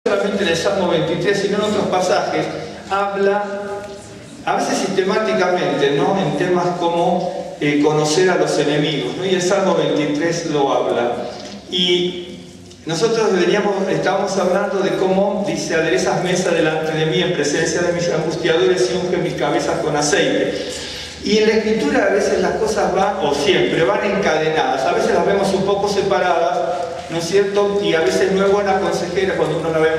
solamente en el Salmo 23, sino en otros pasajes, habla, a veces sistemáticamente, ¿no?, en temas como conocer a los enemigos, ¿no? Y el Salmo 23 lo habla. Y nosotros estábamos hablando de cómo dice: aderezas mesa delante de mí en presencia de mis angustiadores y unge mis cabezas con aceite. Y en la Escritura a veces las cosas van, o siempre, van encadenadas. A veces las vemos un poco separadas, ¿no es cierto? Y a veces no es buena consejera cuando uno la ve.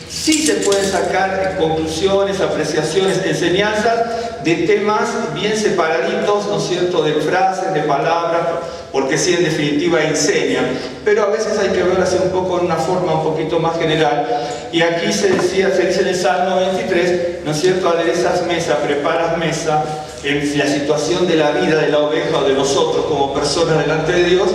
Sí se pueden sacar conclusiones, apreciaciones, enseñanzas de temas bien separaditos, ¿no es cierto?, de frases, de palabras, porque sí, en definitiva enseñan. Pero a veces hay que verlas un poco en una forma un poquito más general. Y aquí se dice en el Salmo 23, ¿no es cierto?, aderezas mesa, preparas mesa, en la situación de la vida de la oveja o de nosotros como personas delante de Dios,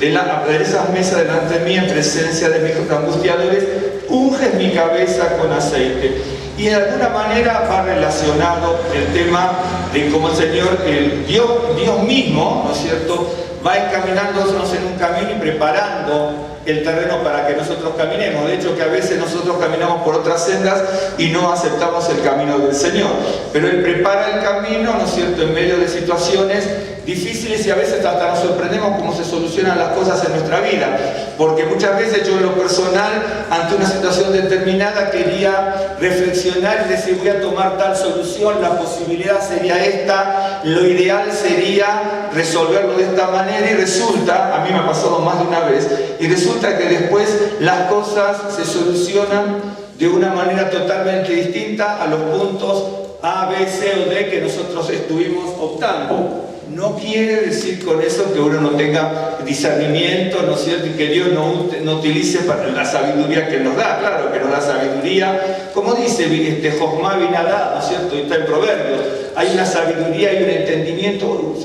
aderezas mesa delante de mí en presencia de mis angustiadores, unges mi cabeza con aceite. Y de alguna manera va relacionado el tema de cómo el Señor, Dios mismo, ¿no es cierto?, va encaminándonos en un camino y preparando el terreno para que nosotros caminemos. De hecho, que a veces nosotros caminamos por otras sendas y no aceptamos el camino del Señor. Pero Él prepara el camino, ¿no es cierto?, en medio de situaciones difíciles, y a veces hasta nos sorprendemos cómo se solucionan las cosas en nuestra vida. Porque muchas veces yo en lo personal, ante una situación determinada, quería reflexionar y decir: voy a tomar tal solución, la posibilidad sería esta, lo ideal sería resolverlo de esta manera, y resulta, a mí me ha pasado más de una vez, y resulta que después las cosas se solucionan de una manera totalmente distinta a los puntos A, B, C o D que nosotros estuvimos optando. No quiere decir con eso que uno no tenga discernimiento, ¿no es cierto?, y que Dios no utilice para la sabiduría que nos da. Claro que nos da sabiduría, como dice Josmá Binadá, ¿no es cierto?, y está en Proverbios. Hay una sabiduría y un entendimiento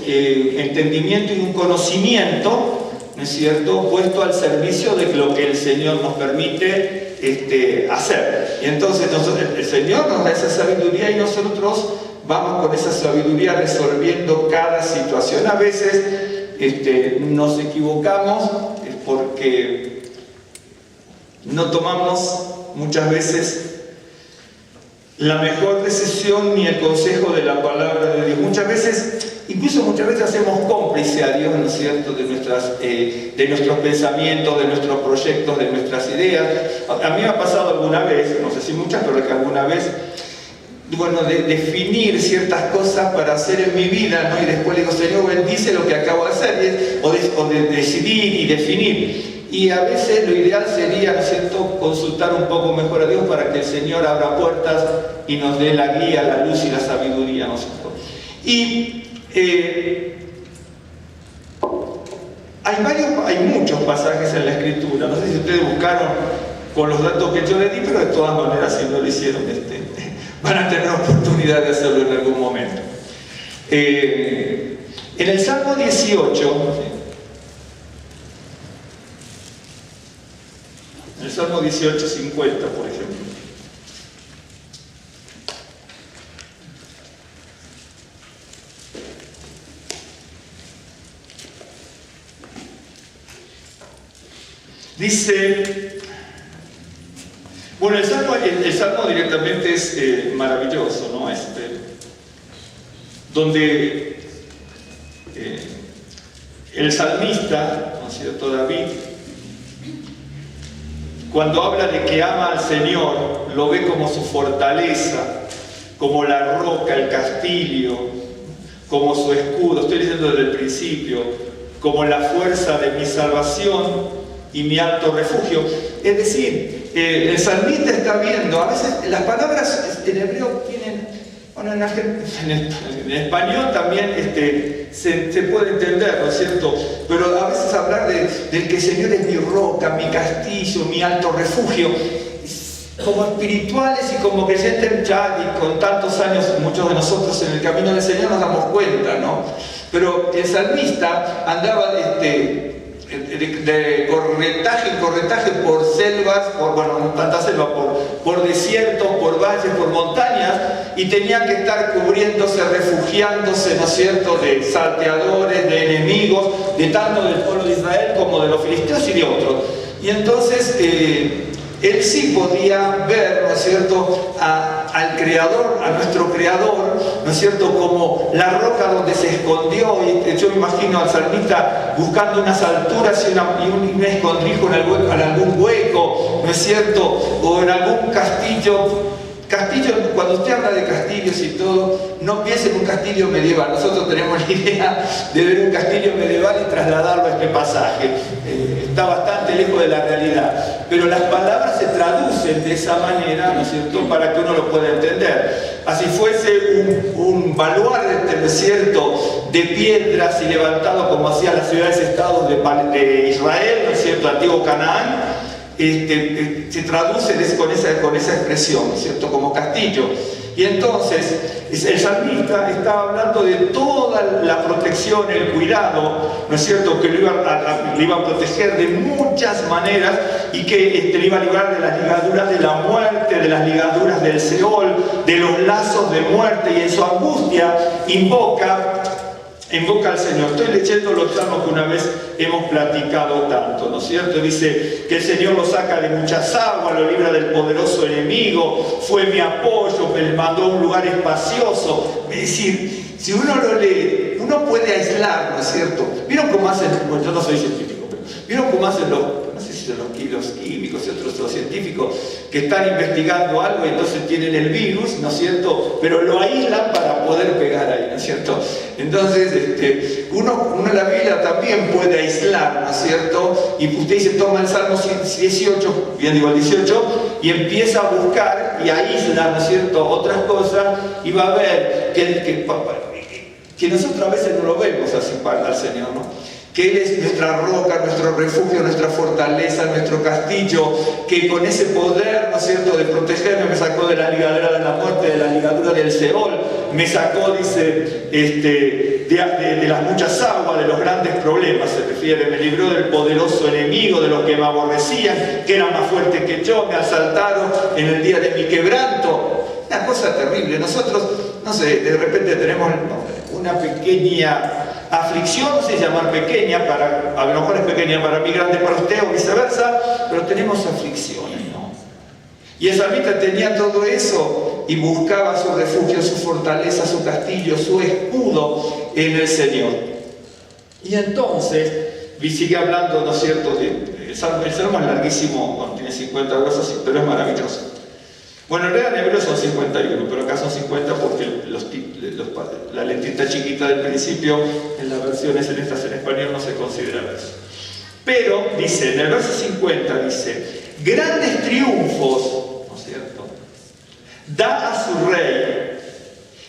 y un conocimiento, ¿no es cierto?, puesto al servicio de lo que el Señor nos permite hacer. Y entonces el Señor nos da esa sabiduría y nosotros vamos con esa sabiduría resolviendo cada situación. A veces nos equivocamos porque no tomamos muchas veces la mejor decisión ni el consejo de la palabra de Dios. Muchas veces hacemos cómplice a Dios, ¿no es cierto?, de nuestros pensamientos, de nuestros proyectos, de nuestras ideas. A mí me ha pasado alguna vez, no sé si muchas, pero que alguna vez, de definir ciertas cosas para hacer en mi vida, ¿no? Y después le digo: Señor, bendice lo que acabo de hacer, o de decidir y definir. Y a veces lo ideal sería, ¿no es cierto?, consultar un poco mejor a Dios para que el Señor abra puertas y nos dé la guía, la luz y la sabiduría, ¿no es cierto? Y hay muchos pasajes en la Escritura. No sé si ustedes buscaron con los datos que yo les di, pero de todas maneras, si no lo hicieron, van a tener oportunidad de hacerlo en algún momento. En el Salmo 18, en el Salmo 18, 50, por ejemplo, dice... Bueno, el Salmo directamente es maravilloso, ¿no? Donde el salmista, ¿no es cierto?, David, cuando habla de que ama al Señor, lo ve como su fortaleza, como la roca, el castillo, como su escudo. Estoy diciendo desde el principio, como la fuerza de mi salvación y mi alto refugio. Es decir, el salmista está viendo, a veces las palabras en hebreo tienen, bueno, en español también se puede entender, ¿no es cierto? Pero a veces hablar del que el Señor es mi roca, mi castillo, mi alto refugio, como espirituales y como creyentes ya, y con tantos años, muchos de nosotros en el camino del Señor nos damos cuenta, ¿no? Pero el salmista andaba de corretaje en corretaje por selvas, no tanta selva, por desiertos, por valles, por montañas, y tenía que estar cubriéndose, refugiándose, ¿no es cierto?, de salteadores, de enemigos, de tanto del pueblo de Israel como de los filisteos y de otros. Y entonces él sí podía ver, ¿no es cierto?, al Creador, a nuestro Creador, ¿no es cierto?, como la roca donde se escondió. Y yo me imagino al salmista buscando unas alturas y un escondrijo en algún hueco, ¿no es cierto?, o en algún castillo. Castillo, cuando usted habla de castillos y todo, no piense en un castillo medieval. Nosotros tenemos la idea de ver un castillo medieval y trasladarlo a este pasaje. Está bastante lejos de la realidad. Pero las palabras se traducen de esa manera, ¿no es cierto?, para que uno lo pueda entender. Así fuese un baluarte, ¿no es cierto?, de piedras y levantado como hacían las ciudades-estados de Israel, ¿no es cierto?, antiguo Canaán. Se traduce con esa expresión, ¿cierto?, como castillo. Y entonces el salmista está hablando de toda la protección, el cuidado, ¿no es cierto?, que lo iba a proteger de muchas maneras y que le iba a librar de las ligaduras de la muerte, de las ligaduras del Seol, de los lazos de muerte, y en su angustia invoca al Señor. Estoy leyendo los salmos que una vez hemos platicado tanto, ¿no es cierto? Dice que el Señor lo saca de muchas aguas, lo libra del poderoso enemigo, fue mi apoyo, me mandó a un lugar espacioso. Es decir, si uno lo lee, uno puede aislar, ¿no es cierto? ¿Vieron cómo hacen? Bueno, yo no soy científico, pero ¿vieron cómo hacen no sé si son los químicos y otros científicos que están investigando algo y entonces tienen el virus, ¿no es cierto?, pero lo aíslan para poder pegar ahí, ¿no es cierto? Entonces, uno en la Biblia también puede aislar, ¿no es cierto? Y usted dice, toma el Salmo 18, bien digo el 18, y empieza a buscar y aísla, ¿no es cierto?, otras cosas, y va a ver que nosotros a veces no lo vemos así para el Señor, ¿no? Que Él es nuestra roca, nuestro refugio, nuestra fortaleza, nuestro castillo, que con ese poder, ¿no es cierto?, de protegerme, me sacó de la ligadura de la muerte, de la ligadura del Seol, me sacó, dice, de las muchas aguas, de los grandes problemas, se refiere, me libró del poderoso enemigo, de los que me aborrecían, que eran más fuertes que yo, me asaltaron en el día de mi quebranto. Una cosa terrible. Nosotros, no sé, de repente tenemos una pequeña aflicción, no sé llamar pequeña, a lo mejor es pequeña para mí, grande para usted o viceversa, pero tenemos aflicciones, ¿no? Y el salmista tenía todo eso y buscaba su refugio, su fortaleza, su castillo, su escudo en el Señor. Y entonces, sigue hablando, ¿no es cierto?, el salmo es larguísimo, bueno, tiene 50 versos, pero es maravilloso. Bueno, en realidad en hebreo son 51, pero acá son 50 porque la letrita chiquita del principio en las versiones en español no se considera verso. Pero dice, en el verso 50 dice, grandes triunfos, ¿no es cierto?, da a su rey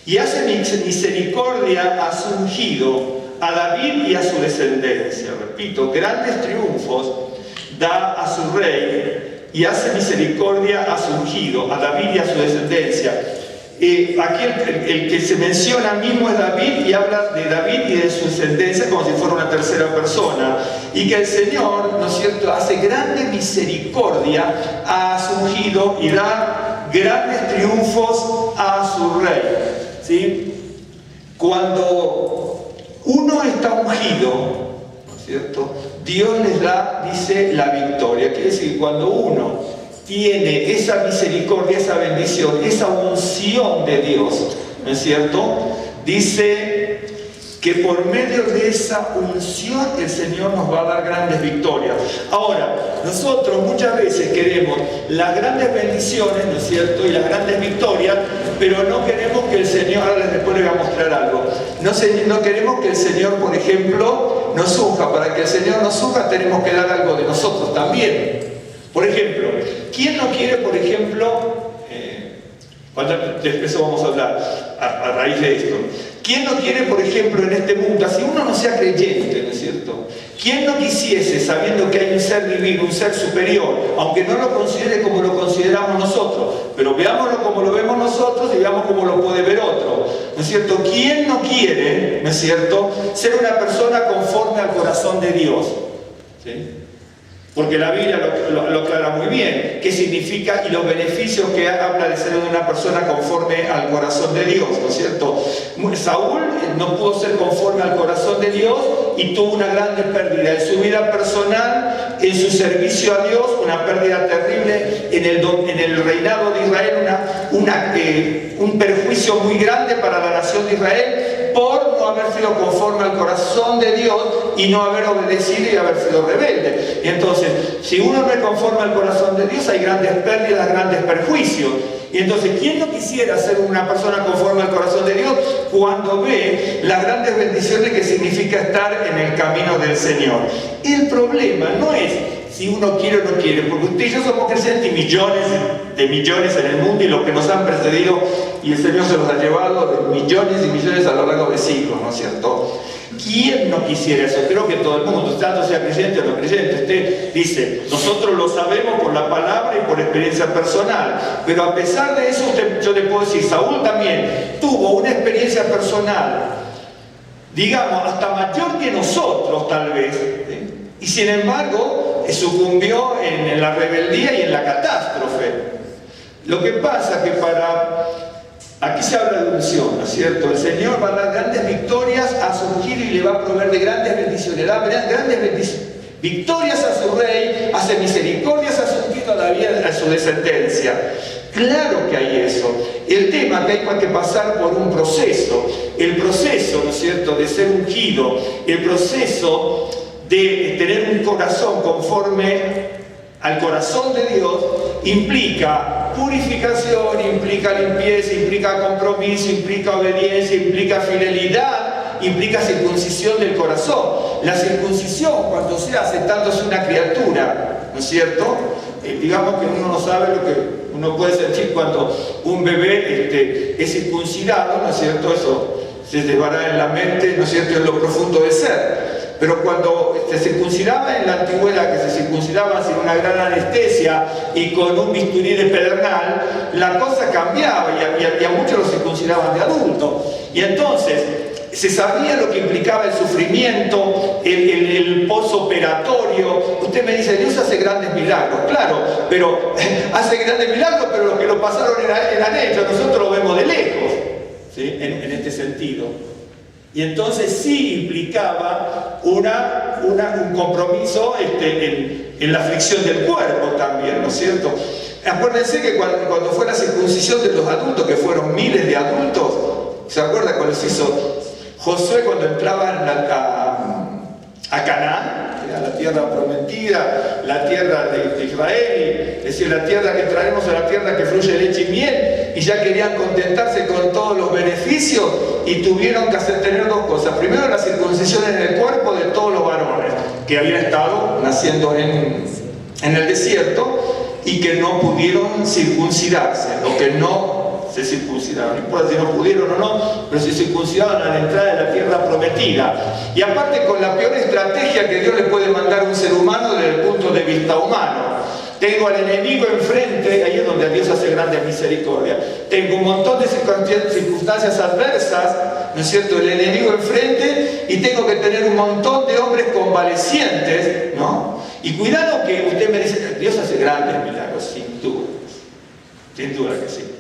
y hace misericordia a su ungido, a David y a su descendencia. Repito, grandes triunfos da a su rey y hace misericordia a su ungido, a David y a su descendencia. Aquí el que se menciona mismo es David, y habla de David y de su descendencia como si fuera una tercera persona, y que el Señor, ¿no es cierto?, hace grande misericordia a su ungido y da grandes triunfos a su rey, ¿sí? Cuando uno está ungido, ¿cierto?, Dios les da, dice, la victoria. Quiere decir, cuando uno tiene esa misericordia, esa bendición, esa unción de Dios, ¿no es cierto?, dice que por medio de esa unción el Señor nos va a dar grandes victorias. Ahora, nosotros muchas veces queremos las grandes bendiciones, ¿no es cierto?, y las grandes victorias, pero no queremos que el Señor, ahora después les voy a mostrar algo, no queremos que el Señor, por ejemplo, nos unja. Para que el Señor nos unja tenemos que dar algo de nosotros también. Por ejemplo, ¿quién no quiere, por ejemplo, después vamos a hablar a raíz de esto, ¿quién no quiere, por ejemplo, en este mundo, si uno no sea creyente, ¿no es cierto?, ¿quién no quisiese, sabiendo que hay un ser divino, un ser superior, aunque no lo considere como lo consideramos nosotros, pero veámoslo como lo vemos nosotros y veamos cómo lo puede ver otro, ¿no es cierto? ¿Quién no quiere, ¿no es cierto?, ser una persona conforme al corazón de Dios? ¿Sí? Porque la Biblia lo aclara muy bien, qué significa y los beneficios que habla de ser una persona conforme al corazón de Dios, ¿no es cierto? Saúl no pudo ser conforme al corazón de Dios y tuvo una grande pérdida en su vida personal, en su servicio a Dios, una pérdida terrible en el reinado de Israel, un perjuicio muy grande para la nación de Israel por no haber sido conforme al corazón de Dios y no haber obedecido y haber sido rebelde. Y entonces, si uno no es conforme al corazón de Dios, hay grandes pérdidas, grandes perjuicios. Y entonces, ¿quién no quisiera ser una persona conforme al corazón de Dios cuando ve las grandes bendiciones que significa estar en el camino del Señor? El problema no es si uno quiere o no quiere, porque usted y yo somos creyentes y millones en el mundo, y los que nos han precedido, y el Señor se los ha llevado de millones y millones a lo largo de siglos, ¿no es cierto? ¿Quién no quisiera eso? Creo que todo el mundo, tanto sea creyente o no creyente. Usted dice, nosotros lo sabemos por la palabra y por experiencia personal, pero a pesar de eso, yo le puedo decir, Saúl también tuvo una experiencia personal, digamos, hasta mayor que nosotros tal vez, y sin embargo sucumbió en la rebeldía y en la catástrofe. Lo que pasa es que aquí se habla de unción, ¿no es cierto? El Señor va a dar grandes victorias a su ungido y le va a proveer de grandes bendiciones. Da grandes victorias a su rey, hace misericordias a su ungido, a su descendencia. Claro que hay eso. El tema que hay que pasar por un proceso. El proceso, ¿no es cierto?, de ser ungido, el proceso de tener un corazón conforme al corazón de Dios, implica purificación, implica limpieza, implica compromiso, implica obediencia, implica fidelidad, implica circuncisión del corazón. La circuncisión, cuando se hace tanto es una criatura, ¿no es cierto? Digamos que uno no sabe lo que uno puede sentir cuando un bebé es circuncidado, ¿no es cierto? Eso se llevará en la mente, ¿no es cierto?, en lo profundo del ser. Pero cuando se circuncidaba en la antigüedad, que se circuncidaban sin una gran anestesia y con un bisturí de pedernal, la cosa cambiaba y a muchos los circuncidaban de adulto. Y entonces se sabía lo que implicaba el sufrimiento, el posoperatorio. Usted me dice, Dios hace grandes milagros, claro, pero hace grandes milagros, pero los que lo pasaron eran ellos, nosotros lo vemos de lejos, ¿sí? En este sentido. Y entonces sí implicaba un compromiso en la aflicción del cuerpo también, ¿no es cierto? Acuérdense que cuando fue la circuncisión de los adultos, que fueron miles de adultos, ¿se acuerda cuando se hizo Josué cuando entraba a Canaán? Era la tierra prometida, la tierra de Israel, es decir, la tierra que traemos a la tierra que fluye leche y miel, y ya querían contentarse con todos los beneficios y tuvieron que tener dos cosas. Primero, la circuncisión en el cuerpo de todos los varones que habían estado naciendo en el desierto y que no pudieron circuncidarse, o que no se circuncidaron, no importa si no pudieron o no, pero se circuncidaron a la entrada de la tierra prometida. Y aparte, con la peor estrategia que Dios le puede mandar a un ser humano desde el punto de vista humano. Tengo al enemigo enfrente, ahí es donde Dios hace grande misericordia. Tengo un montón de circunstancias adversas, ¿no es cierto?, el enemigo enfrente, y tengo que tener un montón de hombres convalecientes, ¿no? Y cuidado que usted me dice, Dios hace grandes milagros, sin duda que sí.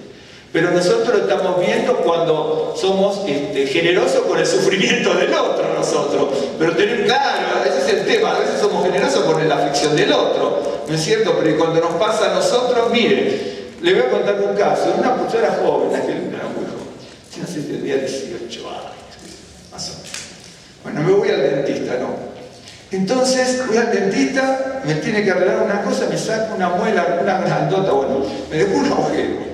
Pero nosotros lo estamos viendo cuando somos generosos con el sufrimiento del otro, nosotros. Pero claro, ese es el tema, a veces somos generosos con la aflicción del otro, ¿no es cierto? Pero cuando nos pasa a nosotros, mire, le voy a contar un caso. Yo era joven, aquel era muy joven, no sé si tenía 18 años, más o menos. Bueno, me voy al dentista, ¿no? Entonces, voy al dentista, me tiene que arreglar una cosa, me saca una muela, una grandota, bueno, me dejó un agujero.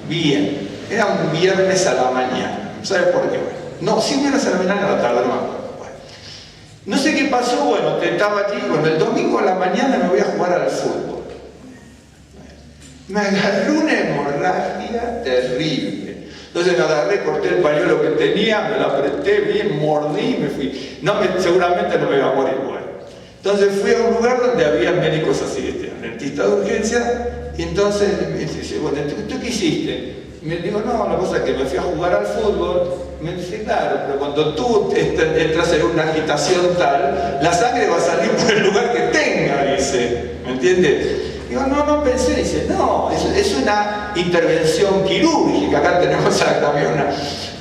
Bien, era un viernes a la mañana, ¿sabe por qué? Bueno, no, sí, viernes a la mañana, a la tarde, no me acuerdo. Bueno, no sé qué pasó, bueno, estaba allí, bueno, el domingo a la mañana me voy a jugar al fútbol. Me agarró una hemorragia terrible. Entonces me agarré, corté el pañuelo que tenía, me lo apreté bien, mordí y me fui. Seguramente no me iba a morir, bueno. Entonces fui a un lugar donde había médicos así, dentista de urgencia. Y entonces me dice, bueno, ¿tú qué hiciste? Y me digo, no, la cosa es que me fui a jugar al fútbol. Me dice, claro, pero cuando tú entras en una agitación tal, la sangre va a salir por el lugar que tenga, dice, ¿me entiendes? Digo, no pensé, dice, no, es una intervención quirúrgica. Acá tenemos también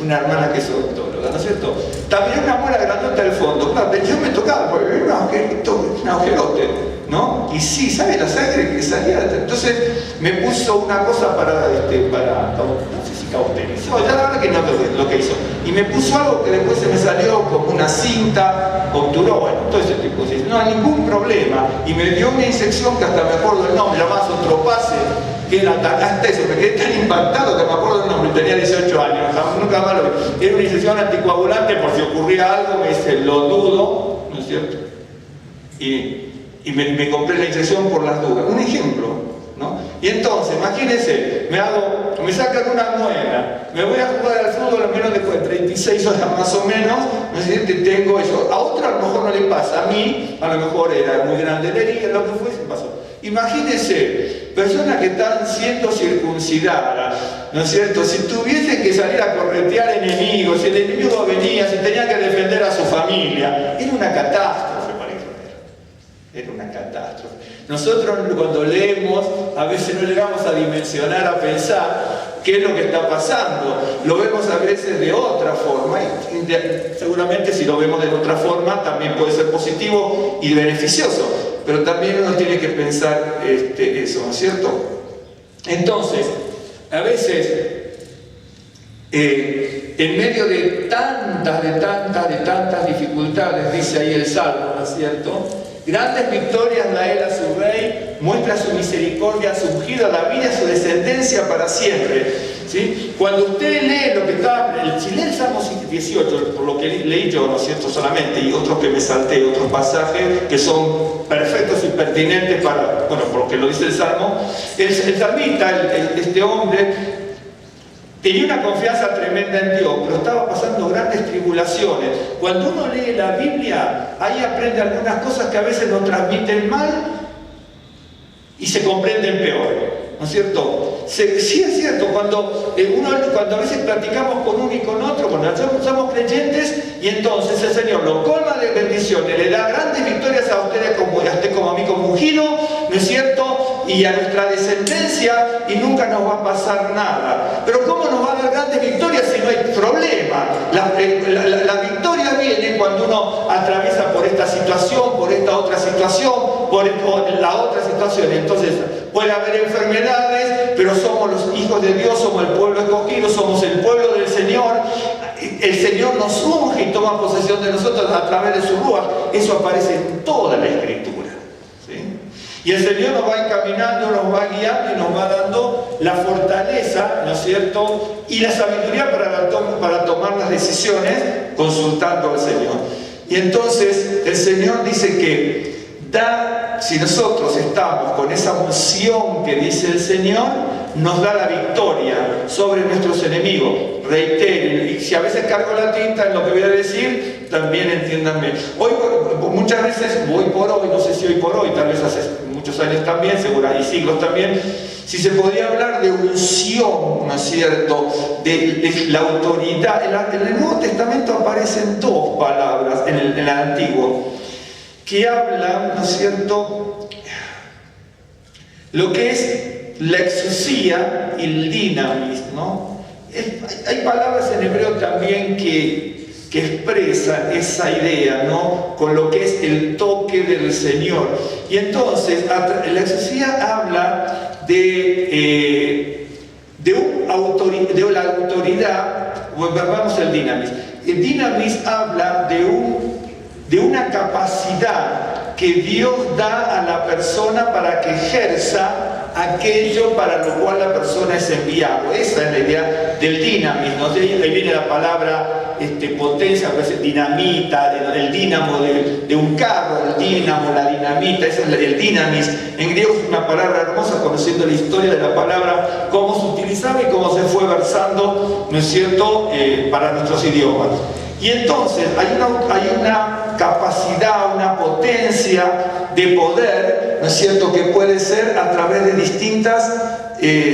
una hermana que es odontóloga, ¿no es cierto? También una muela grandota hasta el fondo. Claro, yo me tocaba, porque era un agujerote, ¿no? Y sí, ¿sabes? La sangre que salía. Entonces me puso una cosa para no sé si cauterizó, ya la verdad que no lo que hizo. Y me puso algo que después se me salió como una cinta, obturó, bueno, todo ese tipo de cosas. No hay ningún problema. Y me dio una inyección que hasta me acuerdo el nombre, llamaba Sotropase, que era hasta eso, me quedé tan impactado que me acuerdo del nombre, tenía 18 años, nunca más lo vi. Era una inyección anticoagulante por si ocurría algo, me dice, lo dudo, ¿no es cierto? Y me compré la inyección por las dudas. Un ejemplo, ¿no? Y entonces, imagínense, me sacan una muela, me voy a jugar al fútbol a menos de 36 horas más o menos, ¿no es cierto? Tengo eso. A otro a lo mejor no le pasa, a mí a lo mejor era muy grande la herida, lo que fuese, pasó. Imagínense, personas que están siendo circuncidadas, ¿no es cierto? Si tuviesen que salir a corretear enemigos, si el enemigo venía, si tenía que defender a su familia, era una catástrofe para Israel. Era una catástrofe. Nosotros cuando leemos, a veces no llegamos a dimensionar, a pensar qué es lo que está pasando. Lo vemos a veces de otra forma, y seguramente si lo vemos de otra forma también puede ser positivo y beneficioso. Pero también uno tiene que pensar eso, ¿no es cierto? Entonces, a veces, en medio de tantas dificultades, dice ahí el Salmo, ¿no es cierto? Grandes victorias da él a su rey, muestra su misericordia a su ungido, a la vida, a su descendencia para siempre. ¿Sí? Cuando usted lee lo que está, si lee el Salmo 18, por lo que leí yo, ¿no es cierto?, solamente, y otros que me salté, otros pasajes que son perfectos y pertinentes para, bueno, por lo que lo dice el Salmo, el salmista, este hombre, tenía una confianza tremenda en Dios, pero estaba pasando grandes tribulaciones. Cuando uno lee la Biblia, ahí aprende algunas cosas que a veces nos transmiten mal y se comprenden peor. ¿No es cierto? Sí es cierto, cuando a veces platicamos con uno y con otro, cuando somos creyentes, y entonces el Señor lo colma de bendiciones, le da grandes victorias a ustedes como a mí como ungido, ¿no es cierto? Y a nuestra descendencia, y nunca nos va a pasar nada. Pero ¿cómo nos va a dar grandes victorias si no hay problema? La victoria viene cuando uno atraviesa por esta situación, por esta otra situación, por la otra situación. Entonces puede haber enfermedades, pero somos los hijos de Dios, somos el pueblo escogido, somos el pueblo del Señor. El Señor nos unge y toma posesión de nosotros a través de su Ruach. Eso aparece en toda la Escritura, ¿sí? Y el Señor nos va encaminando, nos va guiando y nos va dando la fortaleza, ¿no es cierto?, y la sabiduría para tomar las decisiones consultando al Señor. Y entonces el Señor dice que si nosotros estamos con esa unción que dice el Señor, nos da la victoria sobre nuestros enemigos. Reitero, y si a veces cargo la tinta en lo que voy a decir, también entiéndanme. Hoy, muchas veces, hoy por hoy, no sé si hoy por hoy, tal vez hace muchos años también, seguro, y siglos también, si se podría hablar de unción, ¿no es cierto?, de la autoridad. En el Nuevo Testamento aparecen dos palabras, en el Antiguo, que hablan, ¿no es cierto?, lo que es la exousia y el dinamis, ¿no? Hay palabras en hebreo también que expresan esa idea, ¿no?, con lo que es el toque del Señor. Y entonces, la exousia habla de la autoridad, vamos al dinamis. El dinamis habla de una capacidad que Dios da a la persona para que ejerza aquello para lo cual la persona es enviado. Esa es la idea del dinamis, ¿no? Ahí viene la palabra potencia, a veces dinamita, el dínamo de un carro, el dínamo, la dinamita, ese es el dinamis. En griego es una palabra hermosa, conociendo la historia de la palabra, cómo se utilizaba y cómo se fue versando, ¿no es cierto?, para nuestros idiomas. Y entonces hay una capacidad, una potencia de poder, ¿no es cierto?, que puede ser a través de distintas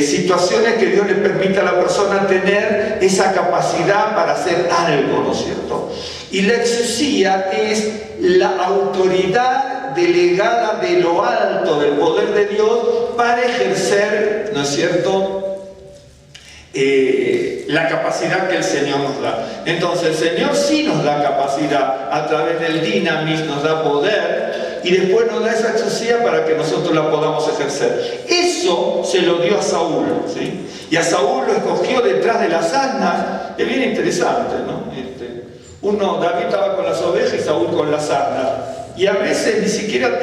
situaciones que Dios le permite a la persona tener esa capacidad para hacer algo, ¿no es cierto? Y la exousia es la autoridad delegada de lo alto del poder de Dios para ejercer, ¿no es cierto?, la capacidad que el Señor nos da. Entonces el Señor sí nos da capacidad, a través del dinamis nos da poder, y después nos da esa exousia para que nosotros la podamos ejercer. Eso se lo dio a Saúl, ¿sí? Y a Saúl lo escogió detrás de las asnas. Es bien interesante, ¿no? David estaba con las ovejas y Saúl con las asnas. Y a veces ni siquiera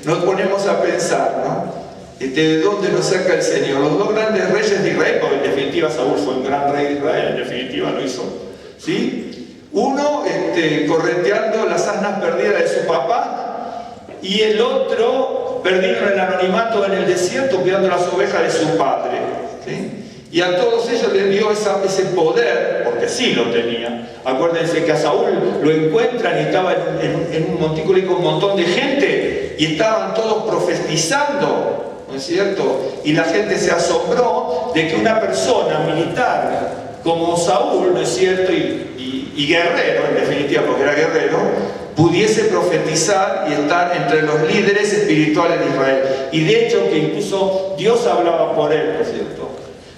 nos ponemos a pensar, ¿no? ¿De dónde nos saca el Señor? Los dos grandes reyes de Israel, porque en definitiva Saúl fue un gran rey de Israel, en definitiva lo hizo, ¿sí? Uno correteando las asnas perdidas de su papá, y el otro perdido en el anonimato en el desierto, cuidando las ovejas de su padre, ¿sí? Y a todos ellos les dio ese poder, porque sí lo tenía. Acuérdense que a Saúl lo encuentran y estaba en un montículo y con un montón de gente, y estaban todos profetizando, ¿no es cierto? Y la gente se asombró de que una persona militar como Saúl, ¿no es cierto? Y guerrero, en definitiva, porque era guerrero, pudiese profetizar y estar entre los líderes espirituales de Israel. Y de hecho que incluso Dios hablaba por él, ¿no es cierto?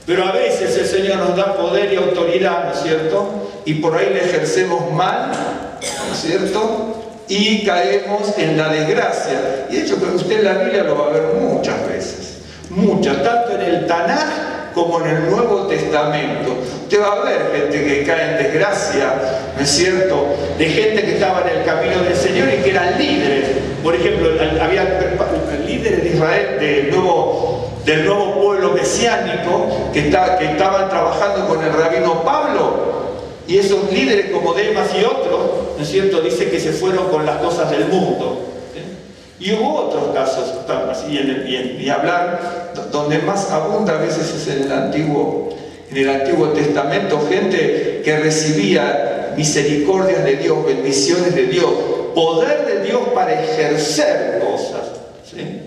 Pero a veces el Señor nos da poder y autoridad, ¿no es cierto? Y por ahí le ejercemos mal, ¿no es cierto? Y caemos en la desgracia. Y de hecho que usted en la Biblia lo va a ver muchas veces. Muchas, tanto en el Tanaj como en el Nuevo Testamento. Usted va a ver gente que cae en desgracia, ¿no es cierto? De gente que estaba en el camino del Señor y que eran líderes. Por ejemplo, había líderes de Israel del nuevo pueblo mesiánico que estaban trabajando con el rabino Pablo. Y esos líderes como Demas y otros, ¿no es cierto?, dice que se fueron con las cosas del mundo. Y hubo otros casos, y hablar donde más abunda a veces es en el Antiguo Testamento, gente que recibía misericordias de Dios, bendiciones de Dios, poder de Dios para ejercer cosas, ¿sí?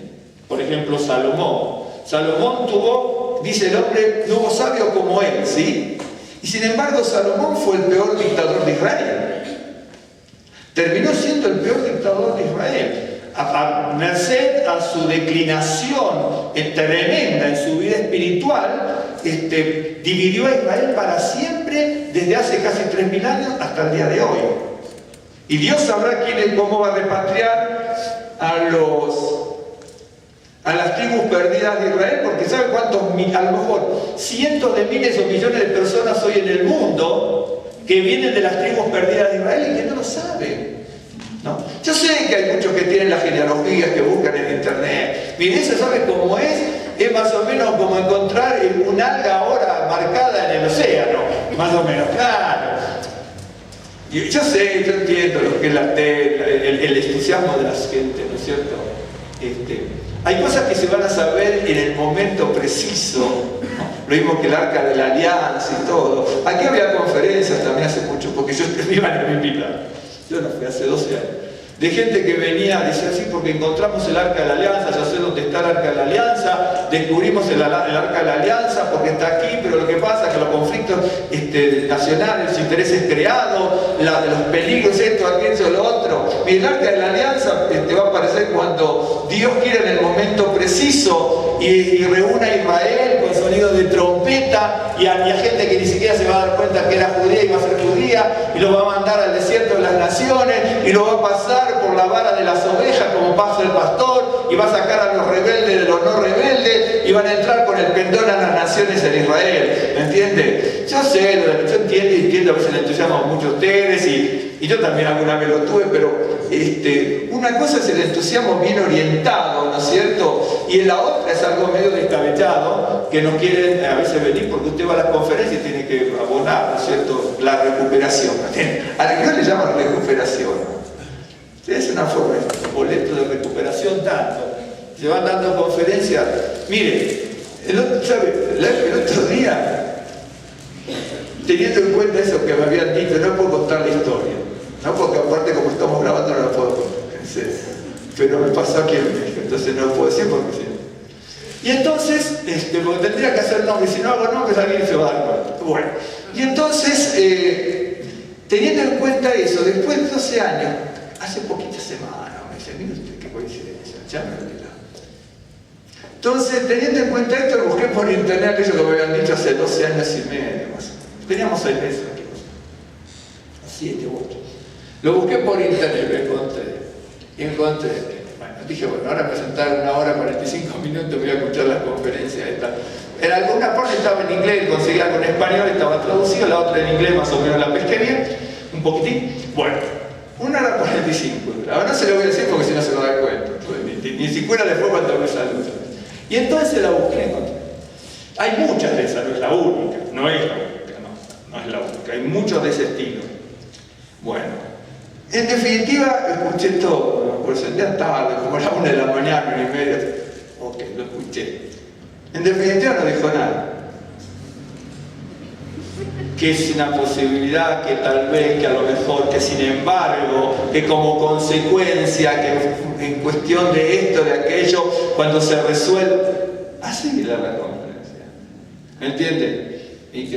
Por ejemplo, Salomón tuvo, dice el hombre, no hubo sabio como él, ¿sí? Y sin embargo, Salomón fue el peor dictador de Israel. Terminó siendo el peor dictador de Israel. A merced a su declinación tremenda en su vida espiritual, dividió a Israel para siempre desde hace casi 3.000 años hasta el día de hoy. Y Dios sabrá cómo va a repatriar a las tribus perdidas de Israel, porque ¿sabe cuántos? A lo mejor cientos de miles o millones de personas hoy en el mundo que vienen de las tribus perdidas de Israel y que no lo saben, ¿no? Yo sé que hay muchos que tienen las genealogías que buscan en internet. Mire, eso sabe cómo es más o menos como encontrar un alga ahora marcada en el océano, más o menos, claro. Yo sé, yo entiendo lo que es el entusiasmo de la gente, ¿no es cierto? Hay cosas que se van a saber en el momento preciso, ¿no? Lo mismo que el Arca de la Alianza y todo. Aquí había conferencias también hace mucho, porque yo iba en mi vida. Yo no fui hace 12 años. De gente que venía a decir así, porque encontramos el Arca de la Alianza, yo sé dónde está el Arca de la Alianza, descubrimos el Arca de la Alianza porque está aquí, pero lo que pasa es que los conflictos nacionales, los intereses creados, de los peligros, esto, aquello, lo otro. Y el Arca de la Alianza va a aparecer cuando Dios quiera en el momento preciso y reúna a Israel con sonido de trompeta y a gente que ni siquiera se va a dar cuenta que era judía y va a ser judía, y lo va a mandar al desierto de las naciones y lo va a pasar por la vara de las ovejas como pasa el pastor, y va a sacar a los rebeldes de los no rebeldes y van a entrar con el pendón a las naciones en Israel, ¿me entiende? Yo sé, yo entiendo a veces el entusiasmo de muchos de ustedes y yo también alguna vez lo tuve, pero una cosa es el entusiasmo bien orientado, ¿no es cierto? Y la otra es algo medio descabellado, que no quieren a veces venir porque usted va a las conferencias y tiene que abonar, ¿no es cierto?, la recuperación. A la que no le llaman recuperación. Es una forma de boleto de recuperación tanto. Se van dando conferencias. Mire, el otro día, teniendo en cuenta eso que me habían dicho, no puedo contar la historia, ¿no? Porque aparte como estamos grabando no la puedo contar. Pero me pasó aquí en México, entonces no lo puedo decir porque sí. Y entonces, porque tendría que hacer nombre, si no hago nombres alguien se va a dar cuenta. Bueno, y entonces, teniendo en cuenta eso, después de 12 años, hace poquitas semanas, me dice, mire usted qué coincidencia, ya me olvidé. Entonces, teniendo en cuenta esto, lo busqué por internet, aquello que me habían dicho hace 12 años y medio más o menos. Teníamos 6 meses aquí, 7 u 8. Lo busqué por internet, lo encontré. Bueno, dije, bueno, ahora me voy a sentar 1 hora 45 minutos, voy a escuchar las conferencias esta. En alguna parte estaba en inglés, conseguí algo en español, estaba traducido, la otra en inglés, más o menos la pesqué bien, un poquitín. Bueno, 1 hora 45. Ahora no se lo voy a decir porque si no se lo da cuenta. Ni siquiera después cuando me saluda. Y entonces la busqué, encontré. Hay muchas de esas, no es la única, no es la única, no es la única, hay muchos de ese estilo. Bueno, en definitiva, escuché todo, por eso ya tarde, como a la 1 de la mañana, 1:30, ok, lo escuché. En definitiva no dijo nada. Que es una posibilidad, que tal vez, que a lo mejor, que sin embargo, que como consecuencia, que en cuestión de esto, de aquello, cuando se resuelve, así era la conferencia. ¿Me entiende? Y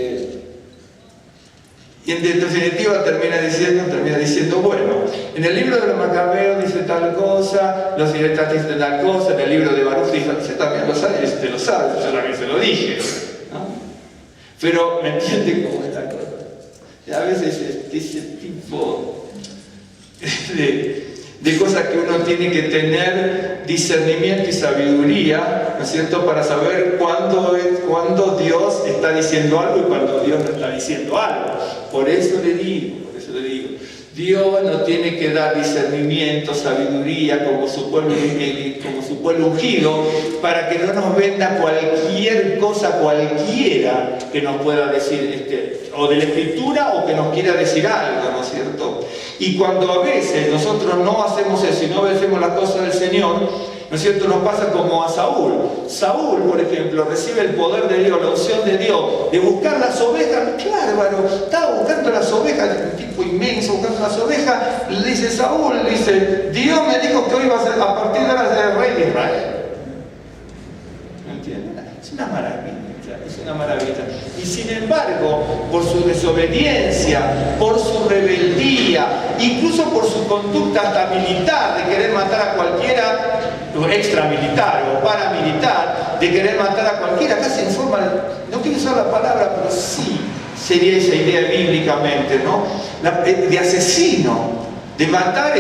en definitiva termina diciendo, bueno, en el libro de los Macabeos dice tal cosa, los Israelitas dicen tal cosa, en el libro de Baruch dice, también lo sabe, lo sabe, yo también se lo dije, ¿no? Pero, ¿me entiende cómo es la cosa? Y a veces ese tipo de cosas que uno tiene que tener discernimiento y sabiduría, ¿no es cierto?, para saber cuándo Dios está diciendo algo y cuándo Dios no está diciendo algo. Por eso le digo, Dios no tiene que dar discernimiento, sabiduría como su pueblo ungido, para que no nos venda cualquier cosa, cualquiera que nos pueda decir, o de la Escritura, o que nos quiera decir algo, ¿no es cierto? Y cuando a veces nosotros no hacemos eso y no obedecemos las cosas del Señor, ¿no es cierto?, nos pasa como a Saúl. Saúl, por ejemplo, recibe el poder de Dios, la unción de Dios, de buscar las ovejas. Claro, estaba buscando las ovejas, un tipo inmenso buscando las ovejas. Le dice Saúl, Dios me dijo que hoy va a ser, a partir de ahora, ser el rey de Israel. ¿Me entienden? Es una maravilla. Es una maravilla. Y sin embargo, por su desobediencia, por su rebeldía, incluso por su conducta hasta militar, de querer matar a cualquiera, extramilitar o paramilitar, de querer matar a cualquiera, casi en forma, no quiero usar la palabra, pero sí sería esa idea bíblicamente, ¿no? De asesino, de matar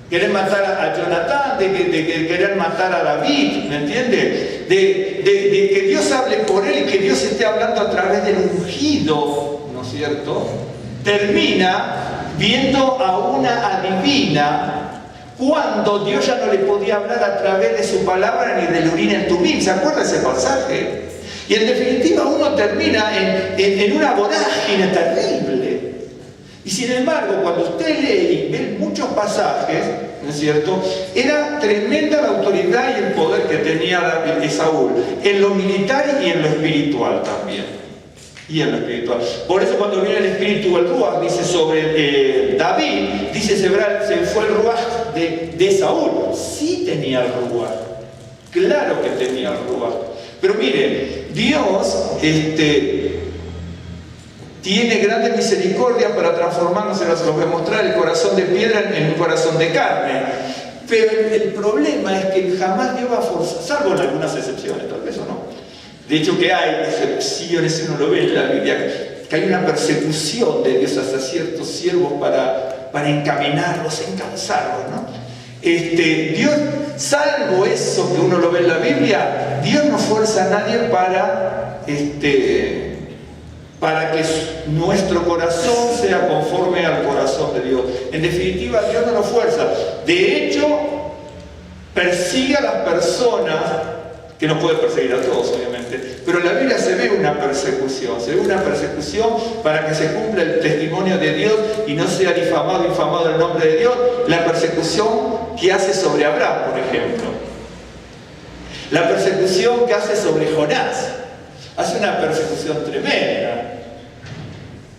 querer matar a Jonatán, de querer matar a David, ¿me entiende? De que Dios hable por él y que Dios esté hablando a través del ungido, ¿no es cierto? Termina viendo a una adivina cuando Dios ya no le podía hablar a través de su palabra ni del Urim en Tumim. ¿Se acuerda ese pasaje? Y en definitiva uno termina en una vorágine terrible. Y sin embargo, cuando usted lee y ve muchos pasajes, ¿no es cierto?, era tremenda la autoridad y el poder que tenía Saúl, en lo militar y en lo espiritual también. Y en lo espiritual. Por eso cuando viene el espíritu, el Ruach, dice sobre David, dice se fue el Ruach de Saúl. Sí tenía el Ruach. Claro que tenía el Ruach. Pero mire, Dios, tiene grande misericordia para transformarnos, se los voy a mostrar, el corazón de piedra en un corazón de carne. Pero el problema es que jamás Dios va a forzar, salvo en algunas excepciones, tal vez o no. De hecho que hay excepciones, uno lo ve en la Biblia, que hay una persecución de Dios hacia ciertos siervos para encaminarlos, encauzarlos, ¿no? Dios, salvo eso que uno lo ve en la Biblia, Dios no fuerza a nadie para que nuestro corazón sea conforme al corazón de Dios. En definitiva, Dios no nos fuerza. De hecho, persigue a las personas, que no puede perseguir a todos, obviamente, pero en la Biblia se ve una persecución para que se cumpla el testimonio de Dios y no sea infamado el nombre de Dios. La persecución que hace sobre Abraham, por ejemplo. La persecución que hace sobre Jonás. Hace una persecución tremenda.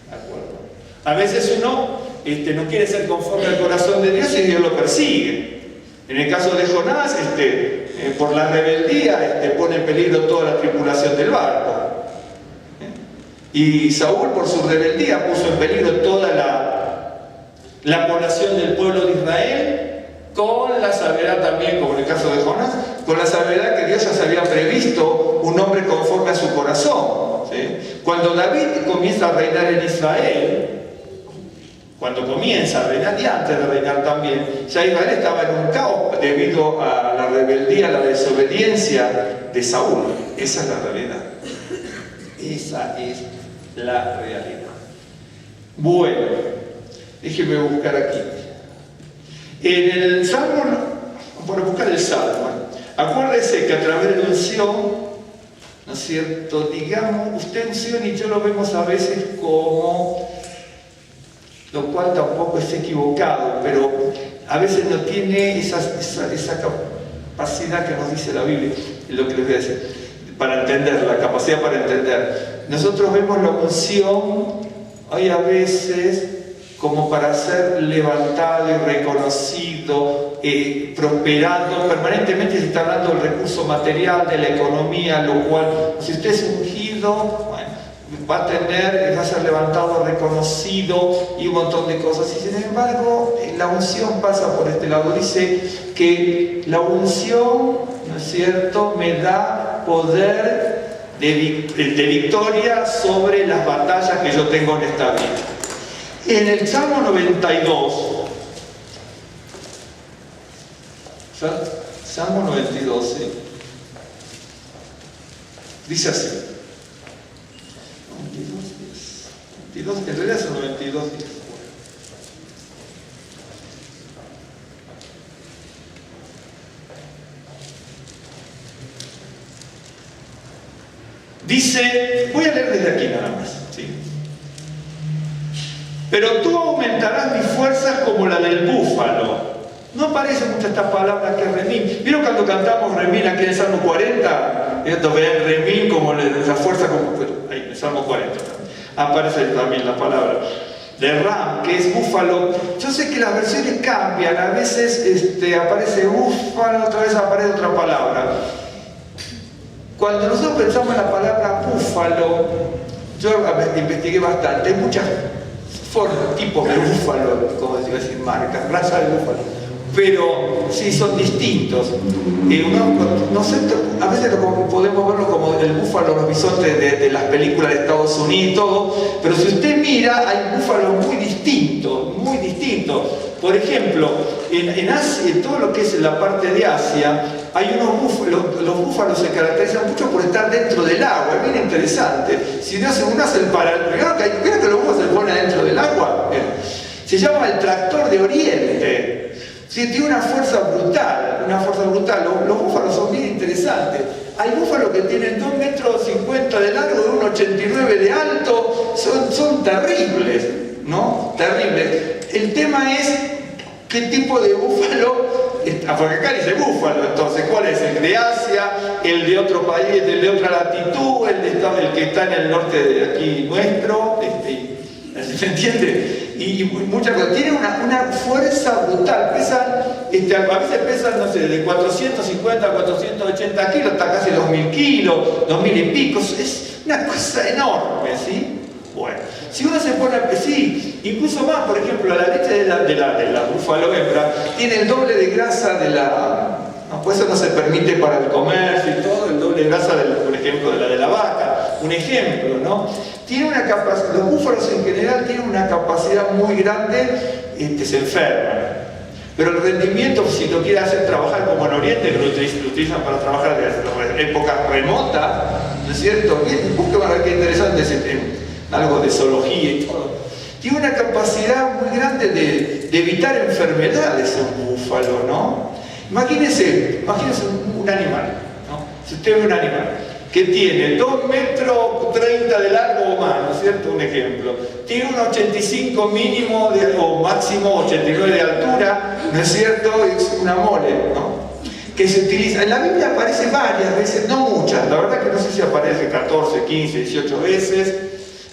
¿De acuerdo? A veces uno no quiere ser conforme al corazón de Dios y Dios lo persigue. En el caso de Jonás, por la rebeldía, pone en peligro toda la tripulación del barco. Y Saúl, por su rebeldía, puso en peligro toda la población del pueblo de Israel con la salvedad también, como en el caso de Jonás, con la salvedad que Dios ya se había previsto un hombre conforme a su corazón, ¿sí? Cuando David comienza a reinar en Israel, cuando comienza a reinar y antes de reinar también, ya Israel estaba en un caos debido a la rebeldía, a la desobediencia de Saúl. Esa es la realidad. Esa es la realidad. Bueno, déjeme buscar aquí. En el Salmo, por buscar el Salmo, acuérdese que a través de la unción, ¿no es cierto? Digamos, usted unción y yo lo vemos a veces como, lo cual tampoco es equivocado, pero a veces no tiene esa capacidad que nos dice la Biblia, es lo que les voy a decir, para entender, la capacidad para entender. Nosotros vemos la unción, hay a veces como para ser levantado y reconocido, prosperando, permanentemente se está hablando del recurso material, de la economía, lo cual, si usted es ungido, bueno, va a ser levantado, reconocido y un montón de cosas. Y sin embargo, la unción pasa por este lado. Dice que la unción, ¿no es cierto?, me da poder de victoria sobre las batallas que yo tengo en esta vida. En el Salmo 92, Salmo 92, ¿sí? Dice así, 92, en realidad es el 92, dice, voy a leer desde aquí nada más, ¿sí? Pero tú aumentarás mis fuerzas como la del búfalo. No aparece mucho esta palabra que es remín. ¿Vieron cuando cantamos remín aquí en el Salmo 40? Ven remín como la fuerza, como ahí en el Salmo 40 aparece también la palabra de ram, que es búfalo. Yo sé que las versiones cambian, a veces aparece búfalo, otra vez aparece otra palabra. Cuando nosotros pensamos en la palabra búfalo, yo investigué bastante, hay muchas tipos de búfalo, como decir, marcas, raza de búfalo, pero sí son distintos. No sé, a veces podemos verlo como el búfalo, los bisontes de las películas de Estados Unidos y todo, pero si usted mira, hay búfalos muy distintos, muy distintos. Por ejemplo, en Asia, en todo lo que es la parte de Asia, hay unos búfalos, los búfalos se caracterizan mucho por estar dentro del agua, es bien interesante. Si uno hace el paralelo, ¿vieron que los búfalos se ponen dentro del agua? Se llama el tractor de Oriente. Sí, tiene una fuerza brutal, Los búfalos son bien interesantes. Hay búfalos que tienen 2,50 metros de largo, de 1,89 de alto, son terribles, ¿no? Terribles. El tema es qué tipo de búfalo, porque acá dice búfalo, entonces, ¿cuál es? ¿El de Asia? ¿El de otro país? ¿El de otra latitud? ¿El que está en el norte de aquí nuestro? ¿Se entiende? Y muchas cosas. Tienen una fuerza brutal. Pesan, a veces pesan, no sé, de 450 a 480 kilos, hasta casi 2.000 kilos, 2.000 y pico. Es una cosa enorme, ¿sí? Bueno, si uno se pone, sí, incluso más, por ejemplo, la leche de la búfalo hembra tiene el doble de grasa de la... No, pues eso no se permite para el comercio y todo, el doble de grasa, por ejemplo, de la vaca. Un ejemplo, ¿no? Tiene una capacidad, los búfalos en general tienen una capacidad muy grande, se enferman. Pero el rendimiento, si lo quiere hacer trabajar como en Oriente, que lo utilizan para trabajar de épocas remotas, ¿no es cierto? Busquen a ver qué interesante ese tema. Algo de zoología y todo. Tiene una capacidad muy grande de evitar enfermedades un búfalo, ¿no? Imagínense un animal, ¿no? Si usted ve un animal que tiene 2,30 metros de largo o más, ¿no es cierto? Un ejemplo. Tiene un 85 mínimo o máximo 89 de altura, ¿no es cierto? Es una mole, ¿no? Que se utiliza, en la Biblia aparece varias veces, no muchas, la verdad que no sé si aparece 14, 15, 18 veces.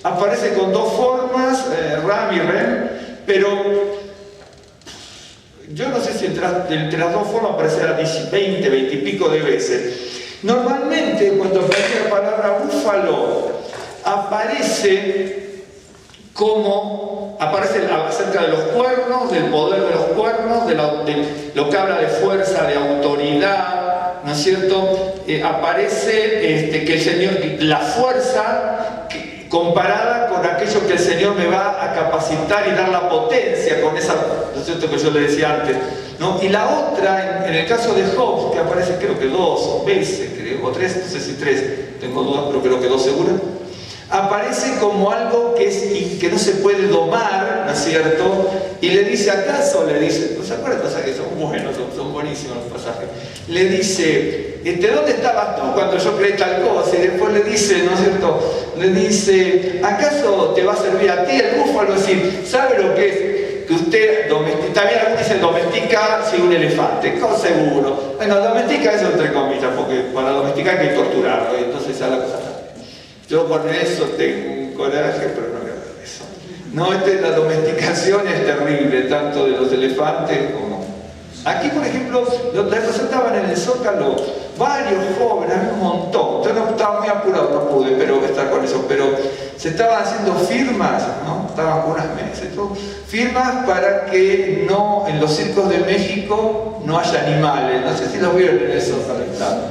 Aparece con dos formas, ram y rem, pero yo no sé si entre las dos formas aparecerá 20 y pico de veces. Normalmente cuando aparece la palabra búfalo, aparece acerca de los cuernos, del poder de los cuernos, cuernos, de lo que habla de fuerza, de autoridad, ¿no es cierto? Aparece que el Señor, la fuerza comparada con aquello que el Señor me va a capacitar y dar la potencia con esa, ¿no es cierto?, que yo le decía antes, ¿no? Y la otra, en el caso de Job, que aparece creo que 2 veces, creo, o 3, no sé si 3, tengo dudas, pero creo que 2 seguro, aparece como algo que no se puede domar, ¿no es cierto? Y le dice, ¿acaso? Le dice, ¿no se acuerdan los pasajes? Son buenos, son buenísimos los pasajes. Le dice, ¿dónde estabas tú cuando yo creé tal cosa? Y después le dice, ¿no es cierto? Le dice, ¿acaso te va a servir a ti el búfalo? Es decir, ¿sabe lo que es? Que usted domestica, también algunos dicen domestica si un elefante, con seguro. Bueno, domestica eso entre comillas, porque para domesticar hay que torturarlo, y entonces ya la cosa está. Yo con eso tengo un coraje, pero no voy a hablar de eso. No, la domesticación es terrible, tanto de los elefantes como... Aquí, por ejemplo, les presentaban en el Zócalo varios jóvenes, había un montón. Yo no estaba muy apurado, no pude estar con eso, pero se estaban haciendo firmas, ¿no? Estaban con unas mesas, ¿no? Firmas para que no, en los circos de México no haya animales. No sé si los vieron en el Zócalo,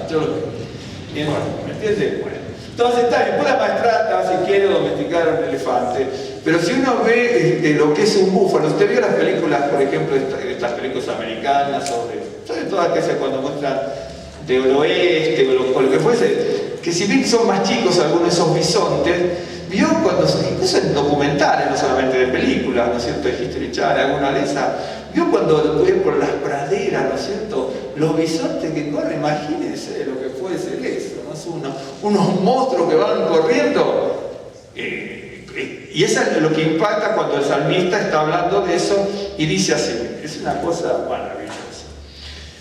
yo los vi. Y bueno, ¿me entiendes? Bueno. Entonces está bien, pues la maestrata si quiere domesticar un elefante, pero si uno ve lo que es un búfalo, usted vio las películas, por ejemplo, estas películas americanas, sobre todo aquellas cuando muestran del oeste o lo que fuese, que si bien son más chicos algunos de esos bisontes, vio cuando, incluso en documentales, no solamente de películas, ¿no es cierto?, de History Channel, alguna de esas, vio cuando ven por las praderas, ¿no es cierto?, los bisontes que corren, imagínense lo que puede ser eso, ¿no? Unos monstruos que van corriendo, y eso es lo que impacta cuando el salmista está hablando de eso y dice así, es una cosa maravillosa.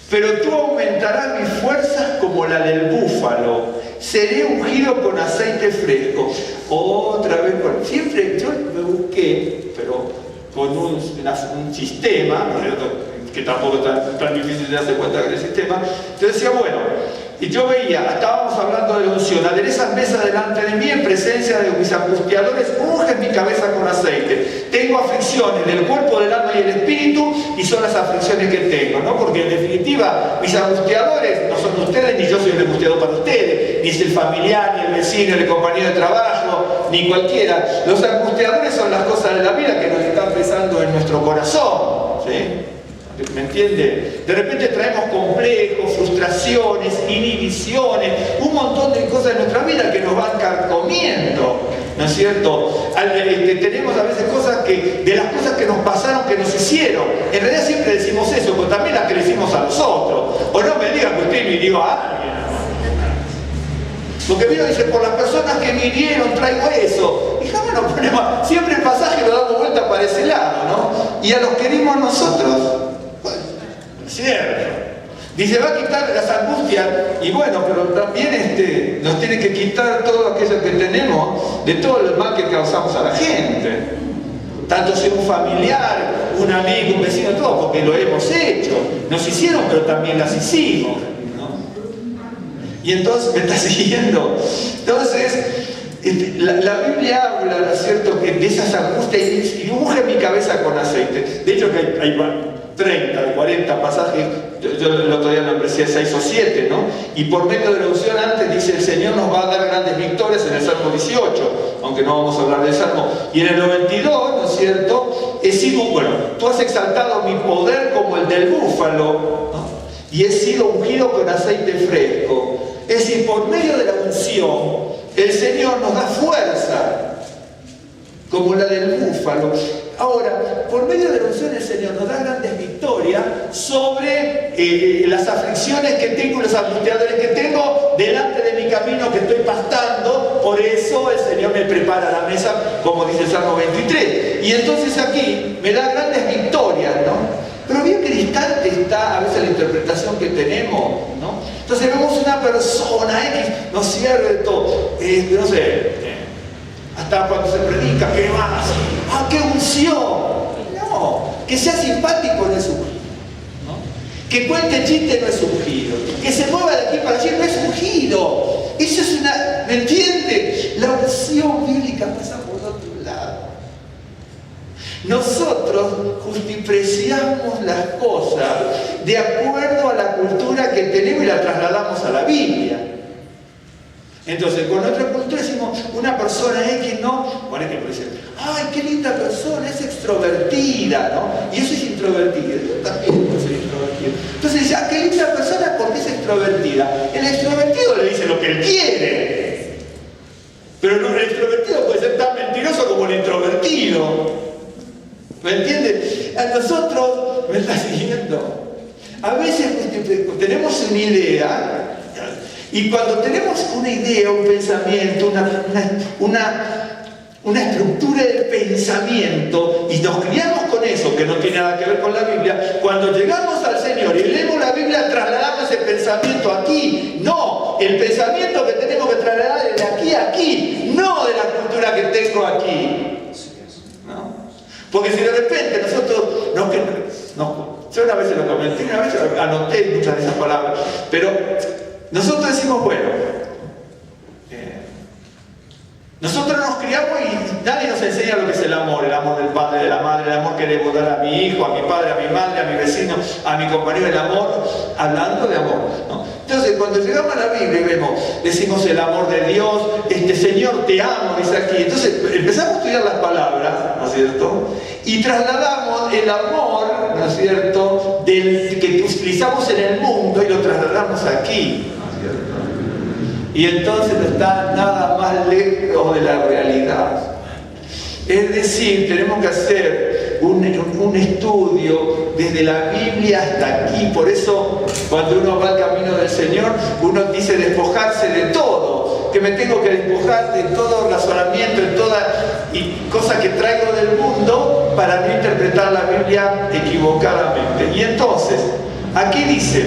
Pero tú aumentarás mis fuerzas como la del búfalo, seré ungido con aceite fresco. Otra vez, siempre yo me busqué, pero con un sistema, ¿no? Que tampoco es tan difícil de darse cuenta que el sistema. Yo decía, bueno, y yo veía, estábamos hablando de la unción, aderezas mesa delante de mí en presencia de mis angustiadores, unges mi cabeza con aceite. Tengo aflicciones del cuerpo, del alma y el espíritu, y son las aflicciones que tengo, ¿no? Porque en definitiva, mis angustiadores no son ustedes, ni yo soy el angustiador para ustedes, ni es el familiar, ni el vecino, ni el compañero de trabajo, ni cualquiera. Los angustiadores son las cosas de la vida que nos están pesando en nuestro corazón, ¿sí? ¿Me entiende? De repente traemos complejos, frustraciones, inhibiciones, un montón de cosas en nuestra vida que nos van carcomiendo, ¿no es cierto? Tenemos a veces cosas de las cosas que nos pasaron, que nos hicieron. En realidad siempre decimos eso, pero también las que le decimos a los otros. O no me diga que usted me hirió a alguien. Porque Dios dice, por las personas que me hirieron traigo eso. Y jamás nos ponemos, siempre el pasaje lo damos vuelta para ese lado, ¿no? Y a los que herimos nosotros, cierto. Dice, va a quitar las angustias, y bueno, pero también nos tiene que quitar todo aquello que tenemos, de todo el mal que causamos a la gente. Tanto sea un familiar, un amigo, un vecino, todo, porque lo hemos hecho. Nos hicieron, pero también las hicimos, ¿no? Y entonces, ¿me está siguiendo? Entonces, la Biblia habla, ¿no es cierto?, que de esas angustias y unge mi cabeza con aceite. De hecho, que hay 30, 40 pasajes, yo el otro día lo aprecié 6 o 7, ¿no? Y por medio de la unción antes dice, el Señor nos va a dar grandes victorias en el Salmo 18, aunque no vamos a hablar del Salmo. Y en el 92, ¿no es cierto?, he sido, bueno, tú has exaltado mi poder como el del búfalo, ¿no? Y he sido ungido con aceite fresco. Es decir, por medio de la unción, el Señor nos da fuerza, como la del búfalo. Ahora, por medio de la unción el Señor nos da grandes victorias sobre las aflicciones que tengo y los angustiadores que tengo delante de mi camino que estoy pastando. Por eso el Señor me prepara la mesa, como dice el Salmo 23. Y entonces aquí me da grandes victorias, ¿no? Pero bien que distante está a veces la interpretación que tenemos, ¿no? Entonces vemos una persona X, ¿no es cierto? No sé, hasta cuando se predica, ¿qué más? ¡Ah, qué unción! No, que sea simpático no es ungido, ¿no? Que cuente chiste no es ungido, que se mueva de aquí para allá no es ungido. Eso es una, ¿me entiende? La unción bíblica pasa por otro lado. Nosotros multipreciamos las cosas de acuerdo a la cultura que tenemos y la trasladamos a la Biblia. Entonces, con nuestra cultura decimos, una persona X, ¿no? Por ejemplo, dicen, ¡ay, qué linda persona! Es extrovertida, ¿no? Y eso es introvertido. Yo también puedo ser introvertido. Entonces dice, ¡ah, qué linda persona! Porque es extrovertida. El extrovertido le dice lo que él quiere. Pero no, el extrovertido puede ser tan mentiroso como el introvertido. ¿Me entiendes? A nosotros, ¿me está siguiendo? A veces tenemos una idea. Y cuando tenemos una idea, un pensamiento, una estructura del pensamiento y nos criamos con eso, que no tiene nada que ver con la Biblia, cuando llegamos al Señor y leemos la Biblia, trasladamos ese pensamiento aquí. No, el pensamiento que tenemos que trasladar es de aquí a aquí, no de la cultura que tengo aquí. ¿No? Porque si de repente nosotros, yo una vez lo comenté, una vez anoté muchas de esas palabras, pero nosotros decimos, bueno, nosotros nos criamos y nadie nos enseña lo que es el amor del padre, de la madre, el amor que debo dar a mi hijo, a mi padre, a mi madre, a mi vecino, a mi compañero, el amor, hablando de amor, ¿no? Entonces, cuando llegamos a la Biblia y decimos el amor de Dios, Señor, te amo, dice aquí. Entonces, empezamos a estudiar las palabras, ¿no es cierto? Y trasladamos el amor, ¿no es cierto?, que utilizamos en el mundo y lo trasladamos aquí. Y entonces no está nada más lejos de la realidad. Es decir, tenemos que hacer un estudio desde la Biblia hasta aquí. Por eso, cuando uno va al camino del Señor, uno dice despojarse de todo. Que me tengo que despojar de todo razonamiento, de toda cosa que traigo del mundo para no interpretar la Biblia equivocadamente. Y entonces, aquí dice,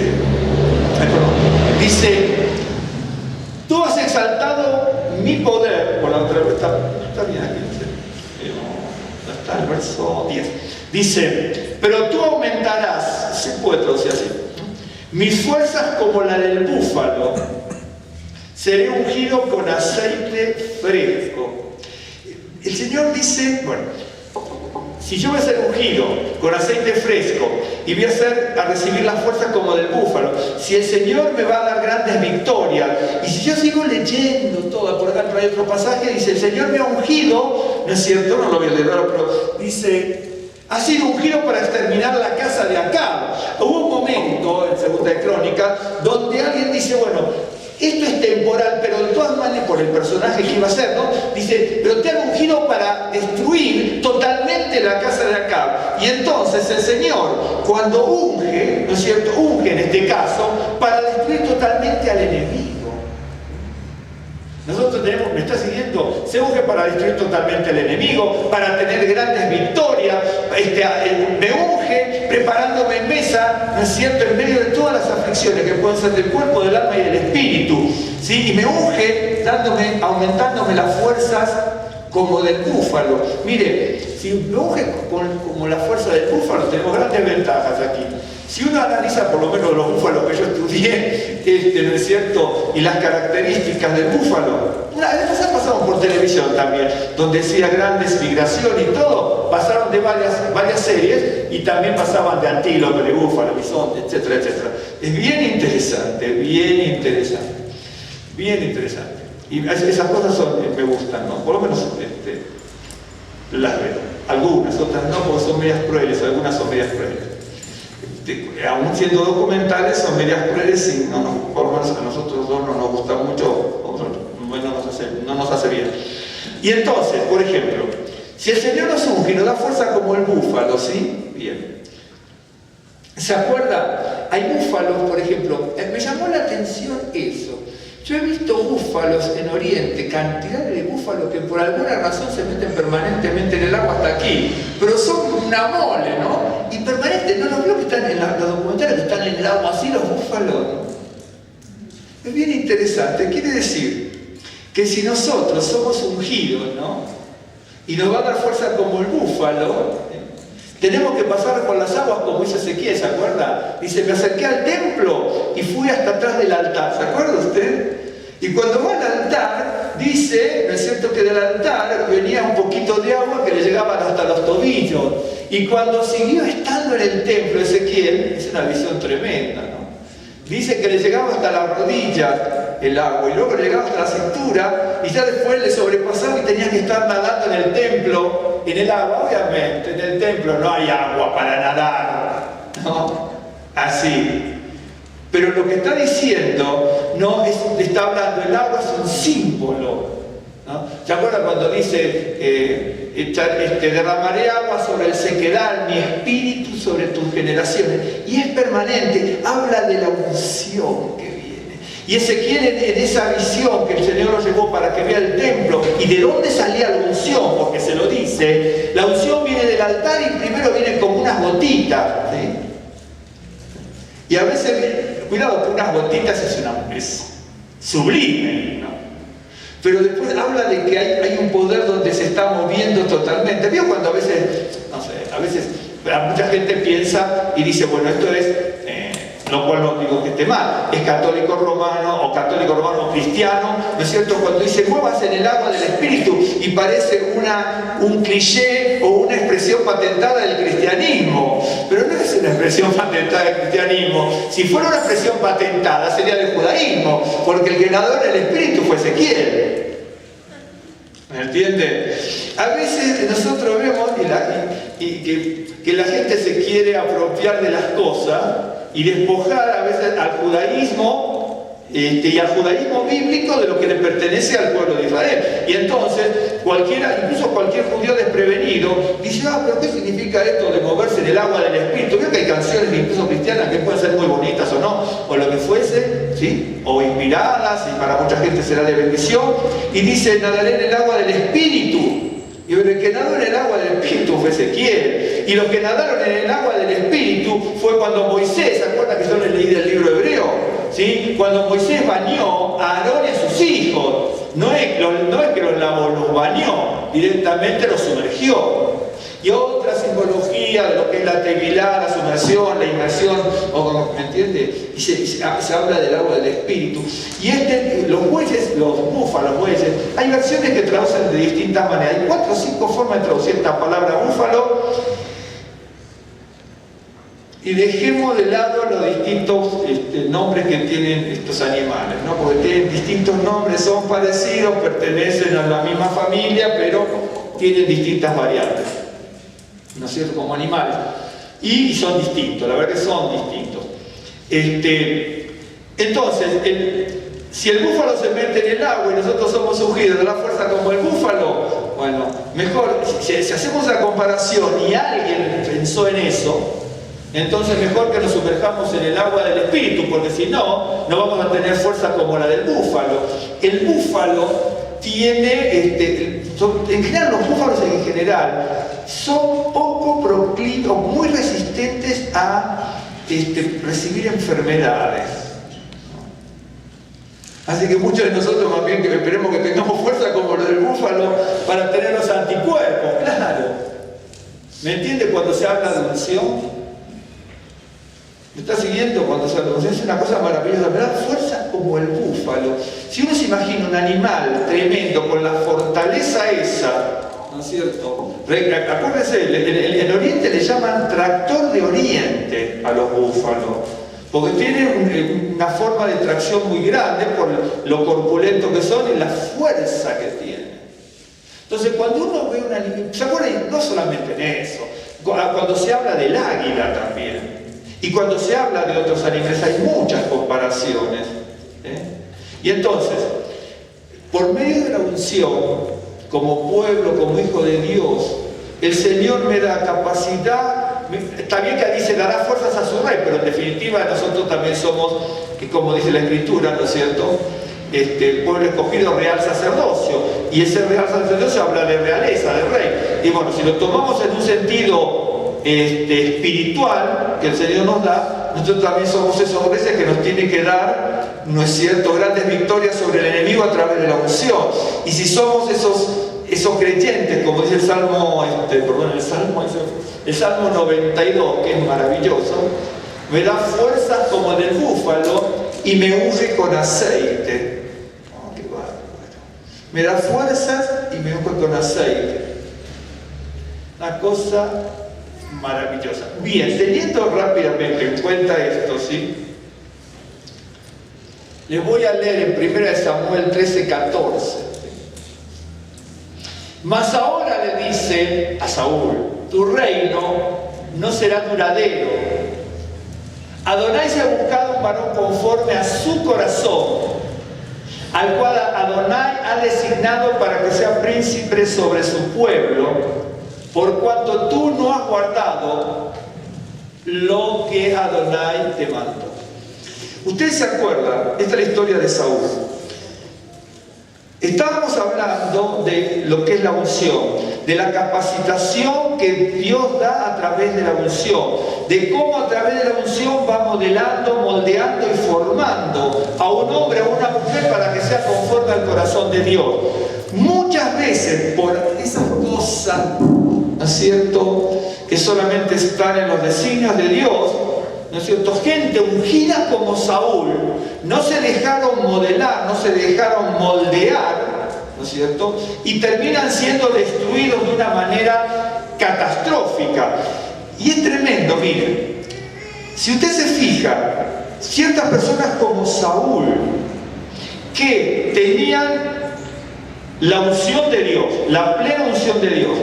tú has exaltado mi poder, por la otra vez está bien aquí, no está el verso 10. Dice, pero tú aumentarás, se puede traducir así, mis fuerzas como la del búfalo, seré ungido con aceite fresco. El Señor dice, bueno, si yo voy a ser ungido con aceite fresco y voy a recibir las fuerzas como del búfalo, si el Señor me va a dar grandes victorias, y si yo sigo leyendo todo, por ejemplo hay otro pasaje, dice, el Señor me ha ungido, ¿no es cierto? No lo voy a leer, pero dice, ha sido ungido para exterminar la casa de Acab. Hubo un momento, en Segunda de Crónicas, donde alguien dice, bueno, esto es temporal, pero de todas maneras, por el personaje que iba a ser, ¿no? Dice, pero te han ungido para destruir totalmente la casa de Acab. Y entonces el Señor, cuando unge, ¿no es cierto? Unge en este caso, para destruir totalmente al enemigo. Nosotros tenemos, me está siguiendo, se unge para destruir totalmente al enemigo, para tener grandes victorias, me unge preparándome en mesa, ¿no es cierto?, en medio de todas las aflicciones que pueden ser del cuerpo, del alma y del espíritu, ¿sí? Y me unge aumentándome las fuerzas como del búfalo. Mire, si me unge como la fuerza del búfalo, tenemos grandes ventajas aquí. Si uno analiza por lo menos los búfalos que yo estudié, ¿no es cierto?, y las características del búfalo, una vez pasamos por televisión también, donde decía grandes migraciones y todo, pasaron de varias series y también pasaban de antílope, de búfalo, bisonte, etcétera, etcétera. Es bien interesante, bien interesante, bien interesante. Y esas cosas me gustan, ¿no? Por lo menos las veo. Algunas, otras no, porque son medias crueles, algunas son medias crueles. Aún siendo documentales, son medias crueles y por lo menos a nosotros dos no nos gusta mucho, no nos hace bien. Y entonces, por ejemplo, si el Señor nos unge y nos da fuerza como el búfalo, ¿sí? Bien. ¿Se acuerda? Hay búfalos, por ejemplo, me llamó la atención eso. Yo he visto búfalos en Oriente, cantidades de búfalos que por alguna razón se meten permanentemente en el agua hasta aquí, pero son una mole, ¿no? Y permanente, no los veo que están en los documentales que están en el agua así los búfalos, ¿no? Es bien interesante, quiere decir que si nosotros somos ungidos, ¿no?, y nos va a dar fuerza como el búfalo, tenemos que pasar por las aguas como dice Ezequiel, ¿se acuerda? Dice, me acerqué al templo y fui hasta atrás del altar, ¿se acuerda usted? Y cuando va al altar, dice, ¿no es cierto?, que del altar venía un poquito de agua que le llegaba hasta los tobillos. Y cuando siguió estando en el templo, Ezequiel, es una visión tremenda, ¿no? Dice que le llegaba hasta las rodillas el agua, y luego le llegaba hasta la cintura, y ya después le sobrepasaba y tenía que estar nadando en el templo, en el agua. Obviamente, en el templo no hay agua para nadar, ¿no? Así. Pero lo que está diciendo, no es, está hablando, el agua es un símbolo, ¿no? ¿Se acuerdan cuando dice, derramaré agua sobre el sequedal, mi espíritu sobre tus generaciones? Y es permanente, habla de la unción que viene. Y Ezequiel en esa visión que el Señor lo llevó para que vea el templo, y de dónde salía la unción, porque se lo dice, la unción viene del altar y primero viene como unas gotitas, ¿sí? Y a veces, cuidado que unas gotitas es sublime, ¿no? Pero después habla de que hay un poder donde se está moviendo totalmente. ¿Vio cuando a veces, no sé, a veces mucha gente piensa y dice, bueno, esto es, lo cual no digo que esté mal, es católico romano o cristiano, ¿no es cierto? Cuando dice, muevas en el agua del Espíritu, y parece un cliché o una expresión patentada del cristianismo. Pero no es una expresión patentada del cristianismo. Si fuera una expresión patentada, sería del judaísmo, porque el que nadó en el Espíritu fue Ezequiel. ¿Me entiende? A veces nosotros vemos que la gente se quiere apropiar de las cosas y despojar a veces al judaísmo y al judaísmo bíblico de lo que le pertenece al pueblo de Israel. Y entonces incluso cualquier judío desprevenido dice, pero ¿qué significa esto de moverse en el agua del Espíritu? Veo que hay canciones incluso cristianas que pueden ser muy bonitas o no, o lo que fuese, ¿sí? O inspiradas, y para mucha gente será de bendición, y dice, nadaré en el agua del Espíritu. Y el que nadó en el agua del Espíritu fue Ezequiel. Y los que nadaron en el agua del Espíritu fue cuando Moisés, ¿se acuerdan que yo les leí del libro hebreo? ¿Sí? Cuando Moisés bañó a Aarón y a sus hijos. No es que los lavó, los bañó, directamente los sumergió. Y otra simbología de lo que es la tevilá, la sumersión, la inmersión, ¿me entiende? Y se habla del agua del Espíritu. Y los bueyes, los búfalos, bueyes, hay versiones que traducen de distintas maneras. Hay 4 o 5 formas de traducir esta palabra búfalo. Y dejemos de lado los distintos nombres que tienen estos animales, ¿no? Porque tienen distintos nombres, son parecidos, pertenecen a la misma familia, pero tienen distintas variantes, ¿no es cierto?, como animales. Y son distintos, la verdad que son distintos. Entonces, si el búfalo se mete en el agua y nosotros somos ungidos de la fuerza como el búfalo, bueno, mejor, si hacemos la comparación y alguien pensó en eso, entonces mejor que nos sumerjamos en el agua del Espíritu, porque si no, no vamos a tener fuerza como la del búfalo. El búfalo tiene, en general los búfalos en general son poco proclives o muy resistentes a recibir enfermedades. Así que muchos de nosotros más bien que esperemos que tengamos fuerza como la del búfalo para tener los anticuerpos, claro. ¿Me entiende cuando se habla de unción? ¿Me está siguiendo cuando se habla de unción? Es una cosa maravillosa, me da fuerza como el búfalo. Si uno se imagina un animal tremendo con la fortaleza esa, ¿no es cierto? Acuérdense, en Oriente le llaman tractor de Oriente a los búfalos, porque tienen una forma de tracción muy grande por lo corpulento que son y la fuerza que tienen. Entonces, cuando uno ve un animal, ¿se acuerdan? No solamente en eso, cuando se habla del águila también, y cuando se habla de otros animales, hay muchas comparaciones. Y entonces, por medio de la unción, como pueblo, como hijo de Dios, el Señor me da capacidad. Está bien que dice, dará fuerzas a su rey, pero en definitiva nosotros también somos, como dice la Escritura, ¿no es cierto?, pueblo escogido, real sacerdocio, y ese real sacerdocio habla de realeza, de rey. Y bueno, si lo tomamos en un sentido espiritual que el Señor nos da, nosotros también somos esos reyes que nos tiene que dar, ¿no es cierto?, grandes victorias sobre el enemigo a través de la unción. Y si somos esos creyentes, como dice el Salmo, el Salmo 92, que es maravilloso, me da fuerzas como del búfalo y me unge con aceite. me da fuerzas y me unge con aceite. Una cosa maravillosa. Bien, teniendo rápidamente en cuenta esto, ¿sí? Les voy a leer en 1 Samuel 13:14. Mas ahora le dice a Saúl: tu reino no será duradero. Adonai se ha buscado un varón conforme a su corazón, al cual Adonai ha designado para que sea príncipe sobre su pueblo, por cuanto tú no has guardado lo que Adonai te mandó. Ustedes se acuerdan, esta es la historia de Saúl. Estábamos hablando de lo que es la unción, de la capacitación que Dios da a través de la unción, de cómo a través de la unción va modelando, moldeando y formando a un hombre o a una mujer para que sea conforme al corazón de Dios. Muchas veces por esas cosas, ¿no es cierto?, que solamente están en los designios de Dios, ¿no es cierto?, gente ungida como Saúl, no se dejaron modelar, no se dejaron moldear, ¿no es cierto?, y terminan siendo destruidos de una manera catastrófica. Y es tremendo, miren, si usted se fija, ciertas personas como Saúl, que tenían la unción de Dios, la plena unción de Dios,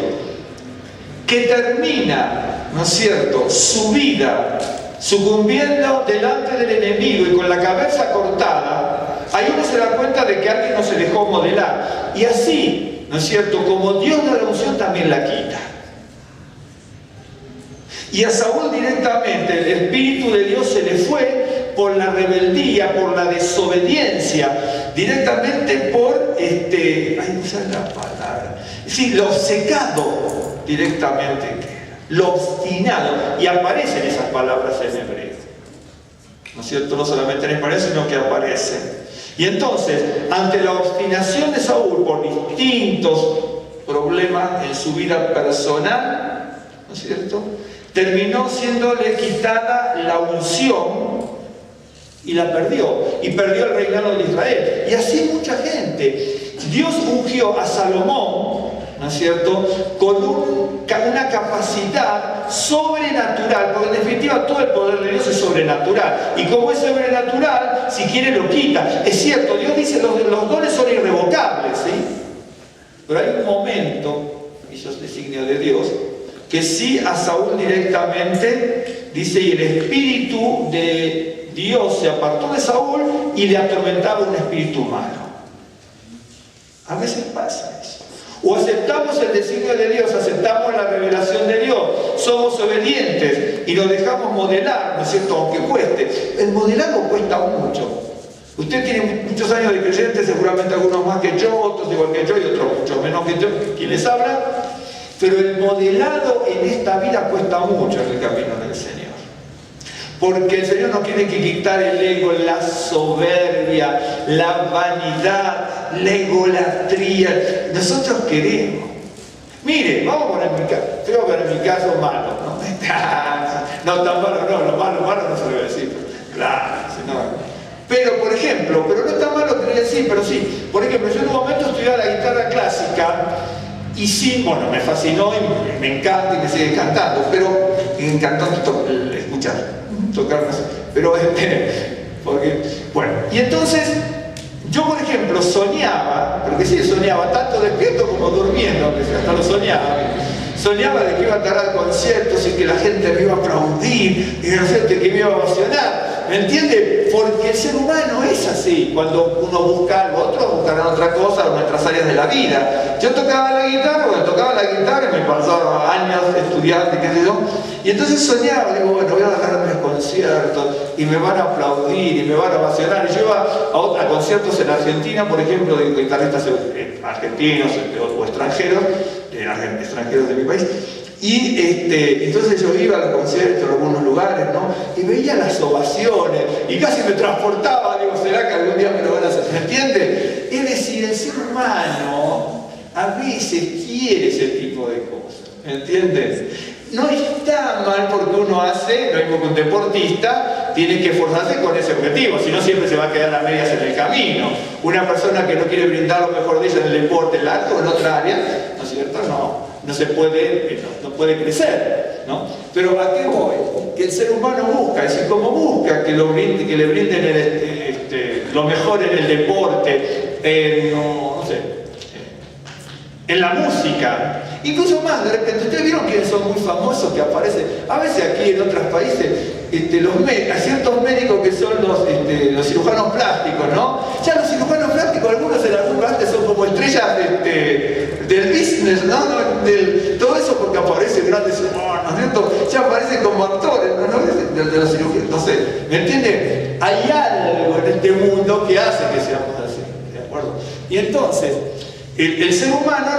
que termina, ¿no es cierto?, su vida sucumbiendo delante del enemigo y con la cabeza cortada, ahí uno se da cuenta de que alguien no se dejó modelar. Y así, ¿no es cierto?, como Dios da la unción, también la quita. Y a Saúl directamente el Espíritu de Dios se le fue por la rebeldía, por la desobediencia, directamente por, ay, usa la palabra, sí, lo obcecado directamente que era, lo obstinado, y aparecen esas palabras en hebreo, ¿no es cierto?, no solamente en español, sino que aparecen. Y entonces, ante la obstinación de Saúl por distintos problemas en su vida personal, ¿no es cierto?, terminó siéndole quitada la unción y la perdió. Y perdió el reinado de Israel. Y así mucha gente. Dios ungió a Salomón, ¿no es cierto?, con una capacidad sobrenatural, porque en definitiva todo el poder de Dios es sobrenatural. Y como es sobrenatural, si quiere lo quita. Es cierto, Dios dice los dones son irrevocables, ¿sí? Pero hay un momento, y eso es designio de Dios, que sí a Saúl directamente dice: y el espíritu de Dios se apartó de Saúl y le atormentaba un espíritu malo. A veces pasa eso. O aceptamos el designio de Dios, aceptamos la revelación de Dios, somos obedientes y nos dejamos modelar, ¿no es cierto?, aunque cueste. El modelado cuesta mucho. Usted tiene muchos años de creyente, seguramente algunos más que yo, otros igual que yo y otros mucho menos que yo, quien les habla. Pero el modelado en esta vida cuesta mucho en el camino del Señor. Porque el Señor nos tiene que quitar el ego, la soberbia, la vanidad, la egolatría. Nosotros queremos. Mire, vamos a poner mi caso. Tengo que poner mi caso malo, ¿no? No tan malo, no, lo malo no se lo voy a decir. Claro, si no. Pero, por ejemplo, pero no es tan malo que decir, pero sí. Por ejemplo, yo en un momento estudiaba la guitarra clásica. Y sí, bueno, me fascinó y me encanta y me sigue encantando, pero me encantó escuchar, tocar, no sé, pero porque, bueno, y entonces, yo por ejemplo soñaba, porque sí soñaba, tanto despierto como durmiendo, que hasta lo soñaba de que iba a dar conciertos y que la gente me iba a aplaudir y la gente que me iba a emocionar, ¿me entiende? Porque el ser humano es así. Cuando uno busca algo, otros buscarán otra cosa en nuestras áreas de la vida. Yo tocaba la guitarra, me pasaba años estudiando, qué sé yo, y entonces soñaba, digo, bueno, voy a dar mis conciertos y me van a aplaudir y me van a ovacionar. Y yo iba a conciertos en Argentina, por ejemplo, de guitarristas argentinos o extranjeros, extranjeros de mi país. Y entonces yo iba a los conciertos en algunos lugares, ¿no? Y veía las ovaciones y casi me transportaba, digo, ¿será que algún día me lo van a hacer? ¿Me entiende? Es decir, el ser humano a veces quiere ese tipo de cosas, ¿me entiendes? No está mal porque uno hace, lo mismo que un deportista, tiene que esforzarse con ese objetivo, si no siempre se va a quedar a medias en el camino. Una persona que no quiere brindar lo mejor de ella en el deporte, en el arte o en otra área, ¿no es cierto? No se puede, no puede crecer, ¿no? Pero ¿a qué voy? Que el ser humano busca, es decir, como busca que le brinden lo mejor en el deporte, no sé, en la música, incluso más, de repente, ustedes vieron que son muy famosos que aparecen, a veces aquí en otros países, hay ciertos médicos que son los cirujanos plásticos, ¿no? Ya los cirujanos plásticos, algunos en algún parte son como estrellas del business, ¿no? Todo eso porque aparecen grandes, ¿no es cierto? Ya aparecen como actores, ¿no? De los cirujanos, no sé, ¿me entiende? Hay algo en este mundo que hace que seamos así, ¿de acuerdo? Y entonces, el ser humano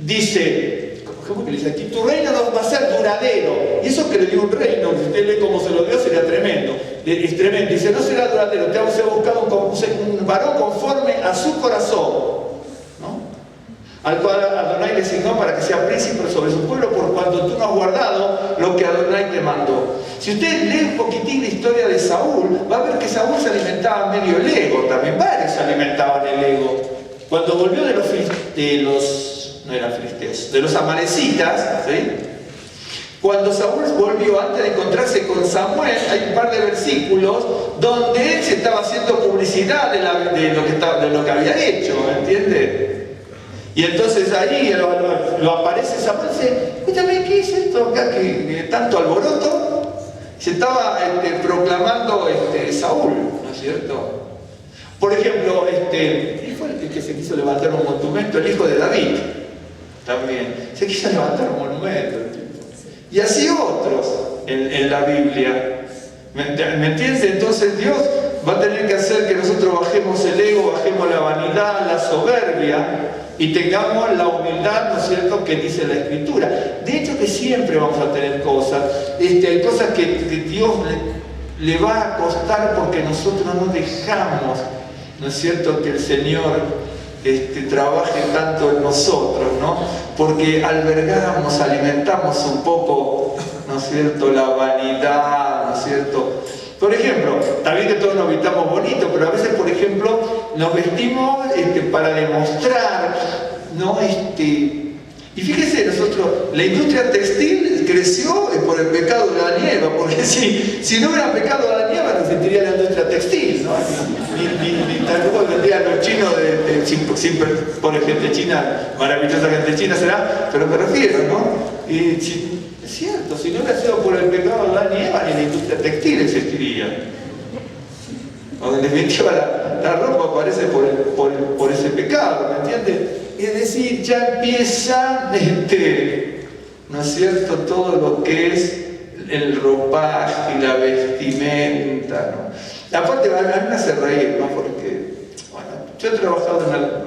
dice, ¿cómo que dice aquí? Tu reino no va a ser duradero. Y eso que le dio un reino, si usted lee cómo se lo dio, sería tremendo. Es tremendo. Dice, no será duradero, te ha buscado un varón conforme a su corazón, ¿no? Al cual Adonai le designó para que sea príncipe sobre su pueblo, por cuanto tú no has guardado lo que Adonai te mandó. Si usted lee un poquitín la historia de Saúl, va a ver que Saúl se alimentaba medio el ego, también varios se alimentaban el ego. Cuando volvió de los amalecitas, ¿sí? Cuando Saúl volvió, antes de encontrarse con Samuel, hay un par de versículos donde él se estaba haciendo publicidad de lo que había hecho, ¿entiende? Y entonces ahí lo aparece Samuel y dice, escúchame, ¿qué es esto acá que tanto alboroto? Se estaba proclamando Saúl, ¿no es cierto? Por ejemplo, ¿quién fue el que se quiso levantar un monumento? El hijo de David, también. Se quiso levantar un monumento. Y así otros en la Biblia. ¿Me entiendes? Entonces Dios va a tener que hacer que nosotros bajemos el ego, bajemos la vanidad, la soberbia, y tengamos la humildad, ¿no es cierto?, que dice la Escritura. De hecho que siempre vamos a tener cosas, hay cosas que Dios le va a costar porque nosotros no dejamos, ¿no es cierto?, que el Señor trabaje tanto en nosotros, ¿no? Porque albergamos, alimentamos un poco, ¿no es cierto?, la vanidad, ¿no es cierto? Por ejemplo, también que todos nos vistamos bonito, pero a veces, por ejemplo, nos vestimos para demostrar, ¿no? Y fíjese, la industria textil creció por el pecado de Adán y Eva, porque si no hubiera pecado de Adán y Eva, no existiría la industria textil, ¿no? Ni tampoco vendrían los chinos, por gente china, maravillosa gente china será, pero me refiero, ¿no? Es cierto, si no hubiera sido por el pecado de Adán y Eva, ni la industria textil existiría. O en definitiva la ropa aparece por ese pecado, ¿me entiendes? Es decir, ya empieza, ¿no es cierto?, todo lo que es el ropaje y la vestimenta, ¿no? Aparte, a mí me hace reír, ¿no? Porque, bueno, yo he trabajado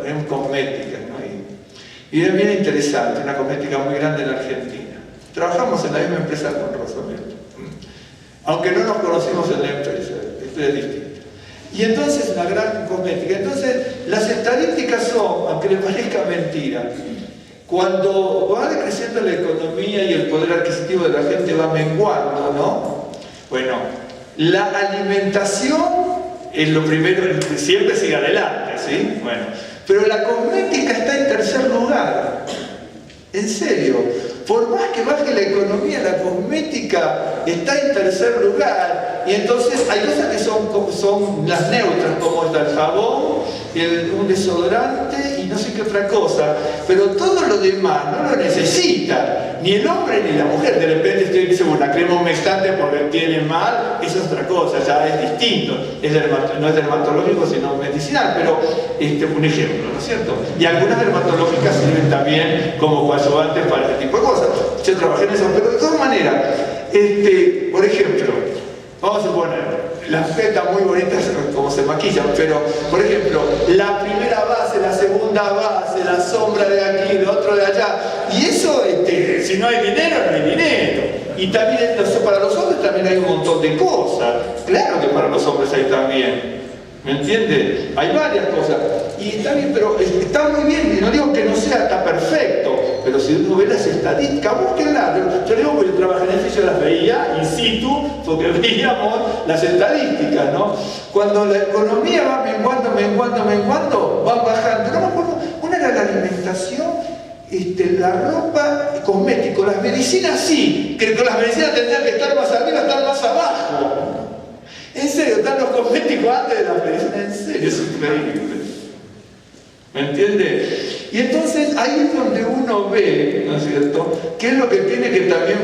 en cosmética, ¿no? Y es bien interesante, una cosmética muy grande en Argentina. Trabajamos en la misma empresa con Rosamel, aunque no nos conocimos en la empresa, esto es distinto. Y entonces, una gran cosmética. Entonces, las estadísticas son, aunque les parezca mentira, cuando va decreciendo la economía y el poder adquisitivo de la gente va menguando, ¿no? Bueno, la alimentación es lo primero, siempre sigue adelante, ¿sí? Bueno, pero la cosmética está en tercer lugar. En serio. Por más que baje la economía, la cosmética está en tercer lugar. Y entonces hay cosas que son las neutras, como está el jabón, un desodorante y no sé qué otra cosa. Pero todo lo demás no lo necesita, ni el hombre ni la mujer. De repente usted dice, una crema humectante porque tiene mal, eso es otra cosa, ya es distinto. No es dermatológico, sino medicinal, pero un ejemplo, ¿no es cierto? Y algunas dermatológicas sirven también como coadyuvantes para este tipo de cosas. Yo trabajé en eso, pero de todas maneras, por ejemplo, vamos a suponer, las petas muy bonitas como se maquillan, pero, por ejemplo, la primera base, la segunda base, la sombra de aquí, el otro de allá, y eso, si no hay dinero, no hay dinero. Y también, para los hombres también hay un montón de cosas. Claro que para los hombres hay también. ¿Me entiende? Hay varias cosas. Y está bien, pero está muy bien. Y no digo que no sea, está perfecto. Pero si uno ve las estadísticas, búsquenla. Yo digo que yo trabajé en el fisio yo las veía in situ, porque veíamos las estadísticas, ¿no? Cuando la economía va menguando, van bajando. No me acuerdo, una era la alimentación, la ropa, cosméticos, las medicinas sí, creo que las medicinas tendrían que estar más arriba, estar más abajo. En serio, están los cosméticos antes de las medicinas, en serio, es increíble. ¿Me entiende? Y entonces ahí es donde uno ve, ¿no es cierto?, qué es lo que tiene que también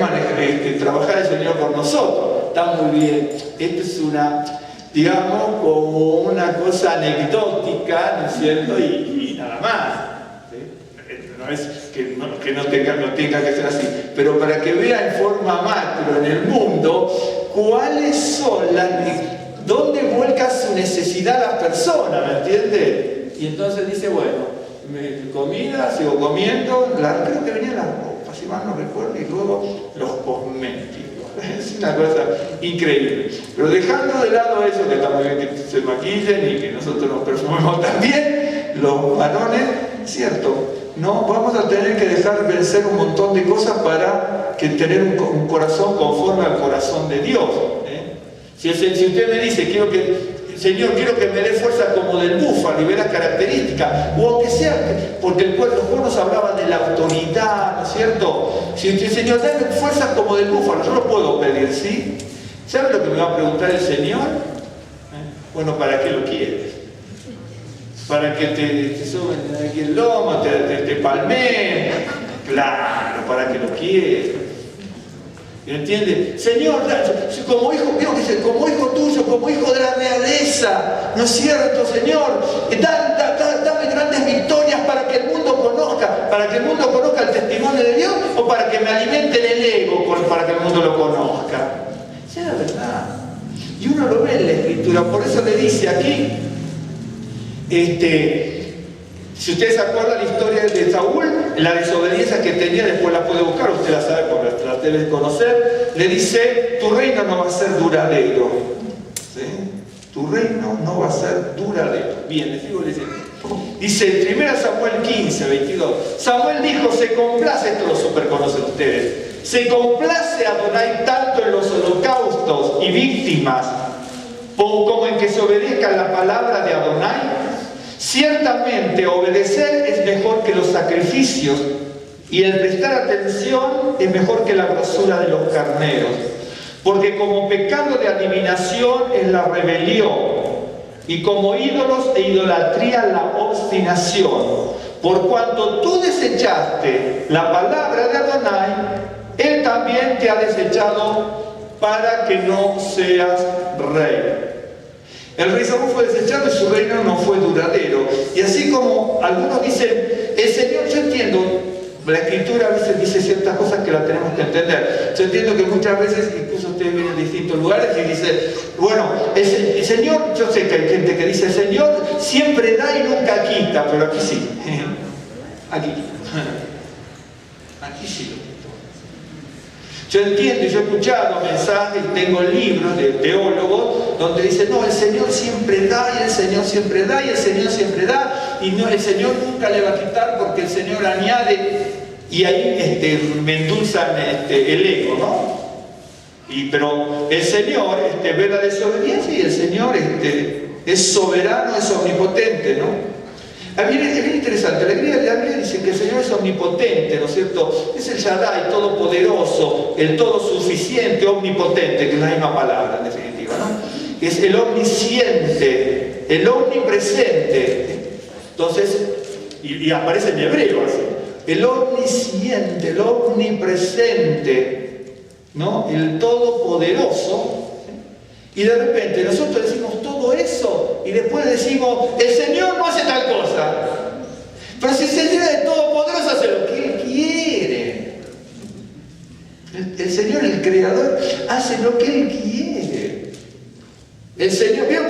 trabajar el Señor con nosotros. Está muy bien. Esto es una, digamos, como una cosa anecdótica, ¿no es cierto?, y nada más. ¿Sí? No es que no tenga que ser así, pero para que vea en forma macro en el mundo cuáles son dónde vuelca su necesidad la persona, ¿me entiende? Y entonces dice, bueno, comida, sigo comiendo, creo que venía la ropa, si mal no recuerdo, y luego los cosméticos. Es una cosa increíble. Pero dejando de lado eso, que está muy bien que se maquillen y que nosotros nos perfumemos también, los varones, cierto, no, vamos a tener que dejar vencer un montón de cosas para tener un corazón conforme al corazón de Dios. Si usted me dice, Señor, quiero que me dé fuerza como del búfalo y ve las características, o aunque sea, porque los cuernos hablaban de la autoridad, ¿no es cierto? Si usted, Señor, dame fuerza como del búfalo, yo lo puedo pedir, ¿sí? ¿Sabe lo que me va a preguntar el Señor? Bueno, ¿para qué lo quieres? ¿Para que te suben aquí el lomo, te palmeen? Claro, ¿para qué lo quieres? ¿Entiende? Señor, como hijo, dice, como hijo tuyo, como hijo de la realeza, ¿no es cierto, Señor? Dame grandes victorias para que el mundo conozca el testimonio de Dios, o para que me alimenten el ego, para que el mundo lo conozca. Esa es la verdad. Y uno lo ve en la Escritura, por eso le dice aquí, si ustedes se acuerdan la historia de Saúl, la desobediencia que tenía, después la puede buscar, usted la sabe porque la debe conocer, le dice, tu reino no va a ser duradero. ¿Sí? Tu reino no va a ser duradero. Bien, les sigo diciendo. Dice en 1 Samuel 15, 22, Samuel dijo, se complace, esto lo super conocen ustedes, se complace Adonai tanto en los holocaustos y víctimas, como en que se obedezca la palabra de Adonai. Ciertamente obedecer es mejor que los sacrificios y el prestar atención es mejor que la grosura de los carneros, porque como pecado de adivinación es la rebelión y como ídolos e idolatría la obstinación. Por cuanto tú desechaste la palabra de Adonai, Él también te ha desechado para que no seas rey. El rey Saúl fue desechado y su reino no fue duradero. Y así como algunos dicen, el Señor, yo entiendo, la Escritura a veces dice ciertas cosas que las tenemos que entender. Yo entiendo que muchas veces, incluso ustedes vienen de distintos lugares y dicen, bueno, el Señor, yo sé que hay gente que dice, el Señor siempre da y nunca quita, pero aquí sí. Aquí sí lo quito. Yo entiendo y yo he escuchado mensajes, tengo libros de teólogos donde dicen, no, el Señor siempre da y el Señor siempre da y el Señor siempre da y no, el Señor nunca le va a quitar porque el Señor añade, y ahí me endulzan el ego, ¿no? Pero el Señor ve la desobediencia y el Señor es soberano, es omnipotente, ¿no? Es bien interesante, la Biblia dice que el Señor es omnipotente, ¿no es cierto? Es el Shaddai, todopoderoso, el todo suficiente, omnipotente, que es la misma palabra en definitiva, ¿no? Es el omnisciente, el omnipresente. Entonces, y aparece en hebreo así, el omnisciente, el omnipresente, ¿no? El todopoderoso. Y de repente nosotros decimos todo eso y después decimos, el Señor no hace tal cosa. Pero si el Señor es todopoderoso, hace lo que Él quiere. El Señor, el Creador, hace lo que Él quiere. El Señor, ¿vieron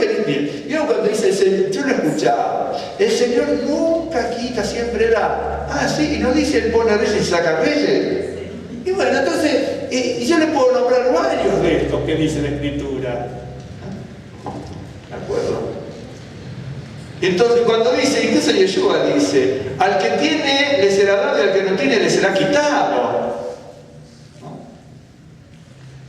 cuando dice el Señor? Yo lo he escuchado. El Señor nunca quita, siempre da. Ah, sí, y no dice Él pone reyes y saca reyes. Y bueno, entonces, yo le puedo nombrar varios de estos que dice la Escritura. ¿De acuerdo? Entonces, cuando dice, incluso Yeshua dice, al que tiene le será dado y al que no tiene le será quitado. ¿No?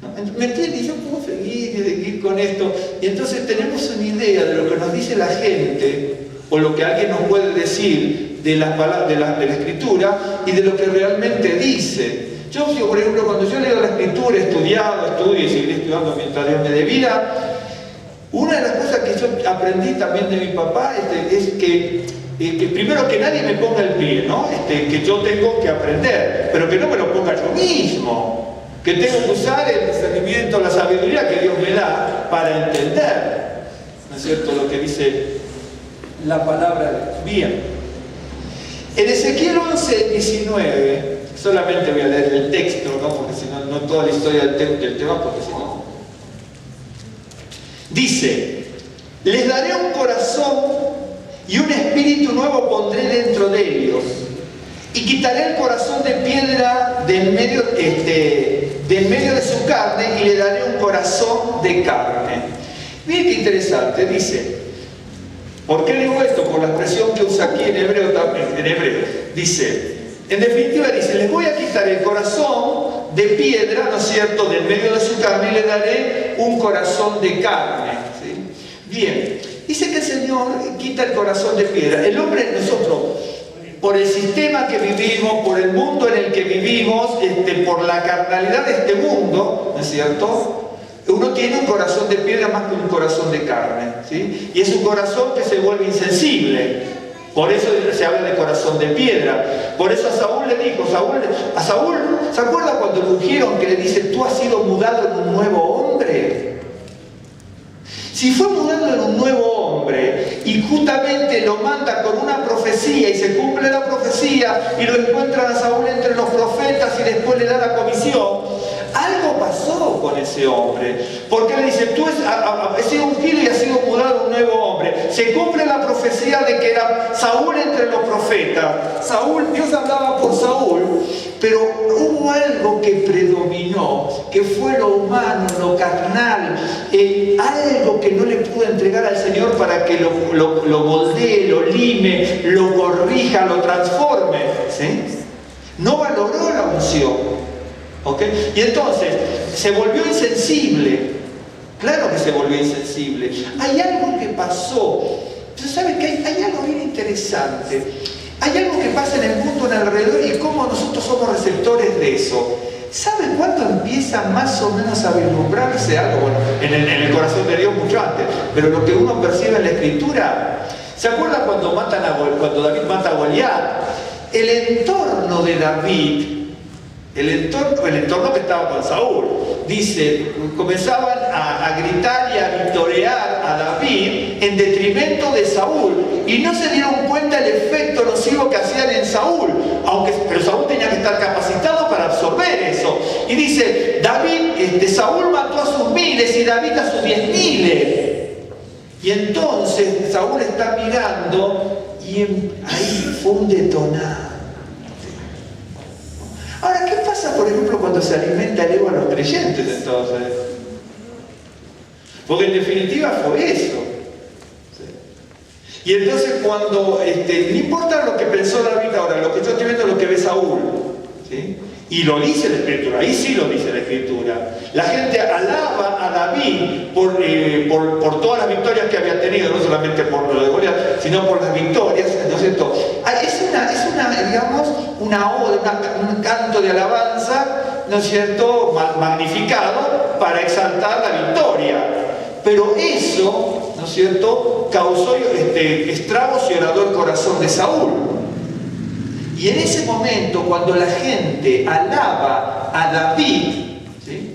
¿no? ¿Me entiendes? Yo puedo seguir con esto. Y entonces tenemos una idea de lo que nos dice la gente, o lo que alguien nos puede decir de las palabras, de la Escritura, y de lo que realmente dice. Yo, por ejemplo, cuando yo leo la Escritura, estudio y seguiré estudiando mientras Dios me dé vida, una de las cosas que yo aprendí también de mi papá es que primero que nadie me ponga el pie, ¿no? Que yo tengo que aprender, pero que no me lo ponga yo mismo, que tengo que usar el discernimiento, la sabiduría que Dios me da para entender, ¿no es cierto?, lo que dice la palabra de Dios. Bien, en Ezequiel 11:19, solamente voy a leer el texto, ¿no? Porque si no, no toda la historia del tema, porque si no... Dice, les daré un corazón y un espíritu nuevo pondré dentro de ellos, y quitaré el corazón de piedra del medio de su carne, y le daré un corazón de carne. Miren qué interesante, dice, ¿por qué digo esto? Por la expresión que usa aquí en hebreo también, dice, en definitiva dice, les voy a quitar el corazón de piedra, ¿no es cierto?, del medio de su carne, y le daré un corazón de carne, ¿sí? Bien, dice que el Señor quita el corazón de piedra. El hombre, nosotros, por el sistema que vivimos, por el mundo en el que vivimos, por la carnalidad de este mundo, ¿no es cierto?, uno tiene un corazón de piedra más que un corazón de carne, ¿sí? Y es un corazón que se vuelve insensible. Por eso se habla de corazón de piedra. Por eso a Saúl le dijo, a Saúl, ¿se acuerda cuando lo ungieron que le dice, tú has sido mudado en un nuevo hombre? Si fue mudado en un nuevo hombre y justamente lo manda con una profecía y se cumple la profecía y lo encuentran a Saúl entre los profetas y después le da la comisión, algo pasó con ese hombre, porque le dice, tú has sido ungido y has sido mudado a un nuevo hombre. Se cumple la profecía de que era Saúl entre los profetas. Dios hablaba por Saúl, pero hubo algo que predominó, que fue lo humano, lo carnal, algo que no le pudo entregar al Señor para que lo moldee, lo lime, lo corrija, lo transforme, ¿sí? No valoró la unción. ¿Okay? Y entonces se volvió insensible. Claro que se volvió insensible. Hay algo que pasó. Entonces, ¿sabe que hay algo bien interesante? Hay algo que pasa en el mundo, en alrededor, y cómo nosotros somos receptores de eso. ¿Sabe cuándo empieza más o menos a vislumbrarse algo? Bueno, en el corazón de Dios mucho antes, pero lo que uno percibe en la Escritura. ¿Se acuerda cuando David mata a Goliat? El entorno de David, el entorno que estaba con Saúl, dice, comenzaban a gritar y a victorear a David en detrimento de Saúl, y no se dieron cuenta el efecto nocivo que hacían en Saúl, pero Saúl tenía que estar capacitado para absorber eso. Y dice, Saúl mató a sus miles y David a sus 10.000. Y entonces Saúl está mirando y ahí fue un detonado. Ahora, ¿qué pasa, por ejemplo, cuando se alimenta el ego a los creyentes entonces? Porque en definitiva fue eso. ¿Sí? Y entonces cuando, no importa lo que pensó David ahora, lo que yo estoy viendo es lo que ve Saúl. ¿Sí? Y lo dice la Escritura, ahí sí lo dice la Escritura. La gente alaba a David por todas las victorias que había tenido, no solamente por lo de Goliat, sino por las victorias, ¿no es cierto? Es digamos, una oda, un canto de alabanza, ¿no es cierto?, magnificado para exaltar la victoria. Pero eso, ¿no es cierto?, causó estragos y agradó el corazón de Saúl. Y en ese momento, cuando la gente alaba a David, ¿sí?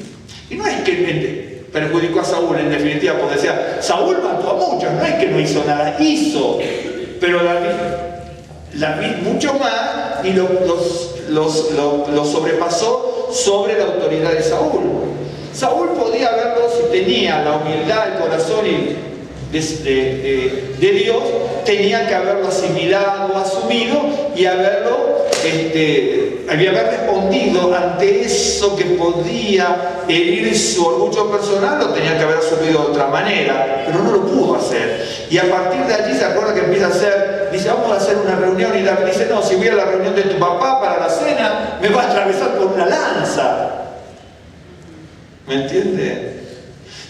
Y no es que perjudicó a Saúl, en definitiva, porque decía, Saúl mató a muchos, no es que no hizo nada, hizo, pero David mucho más, y lo sobrepasó sobre la autoridad de Saúl. Saúl podía haberlo, si tenía la humildad, el corazón de Dios, tenía que haberlo asimilado, asumido y haber respondido ante eso que podía herir su orgullo personal, lo tenía que haber asumido de otra manera, pero no lo pudo hacer. Y a partir de allí se acuerda que empieza a hacer, dice, vamos a hacer una reunión, y David dice, no, si voy a la reunión de tu papá para la cena, me va a atravesar con una lanza. ¿Me entiende?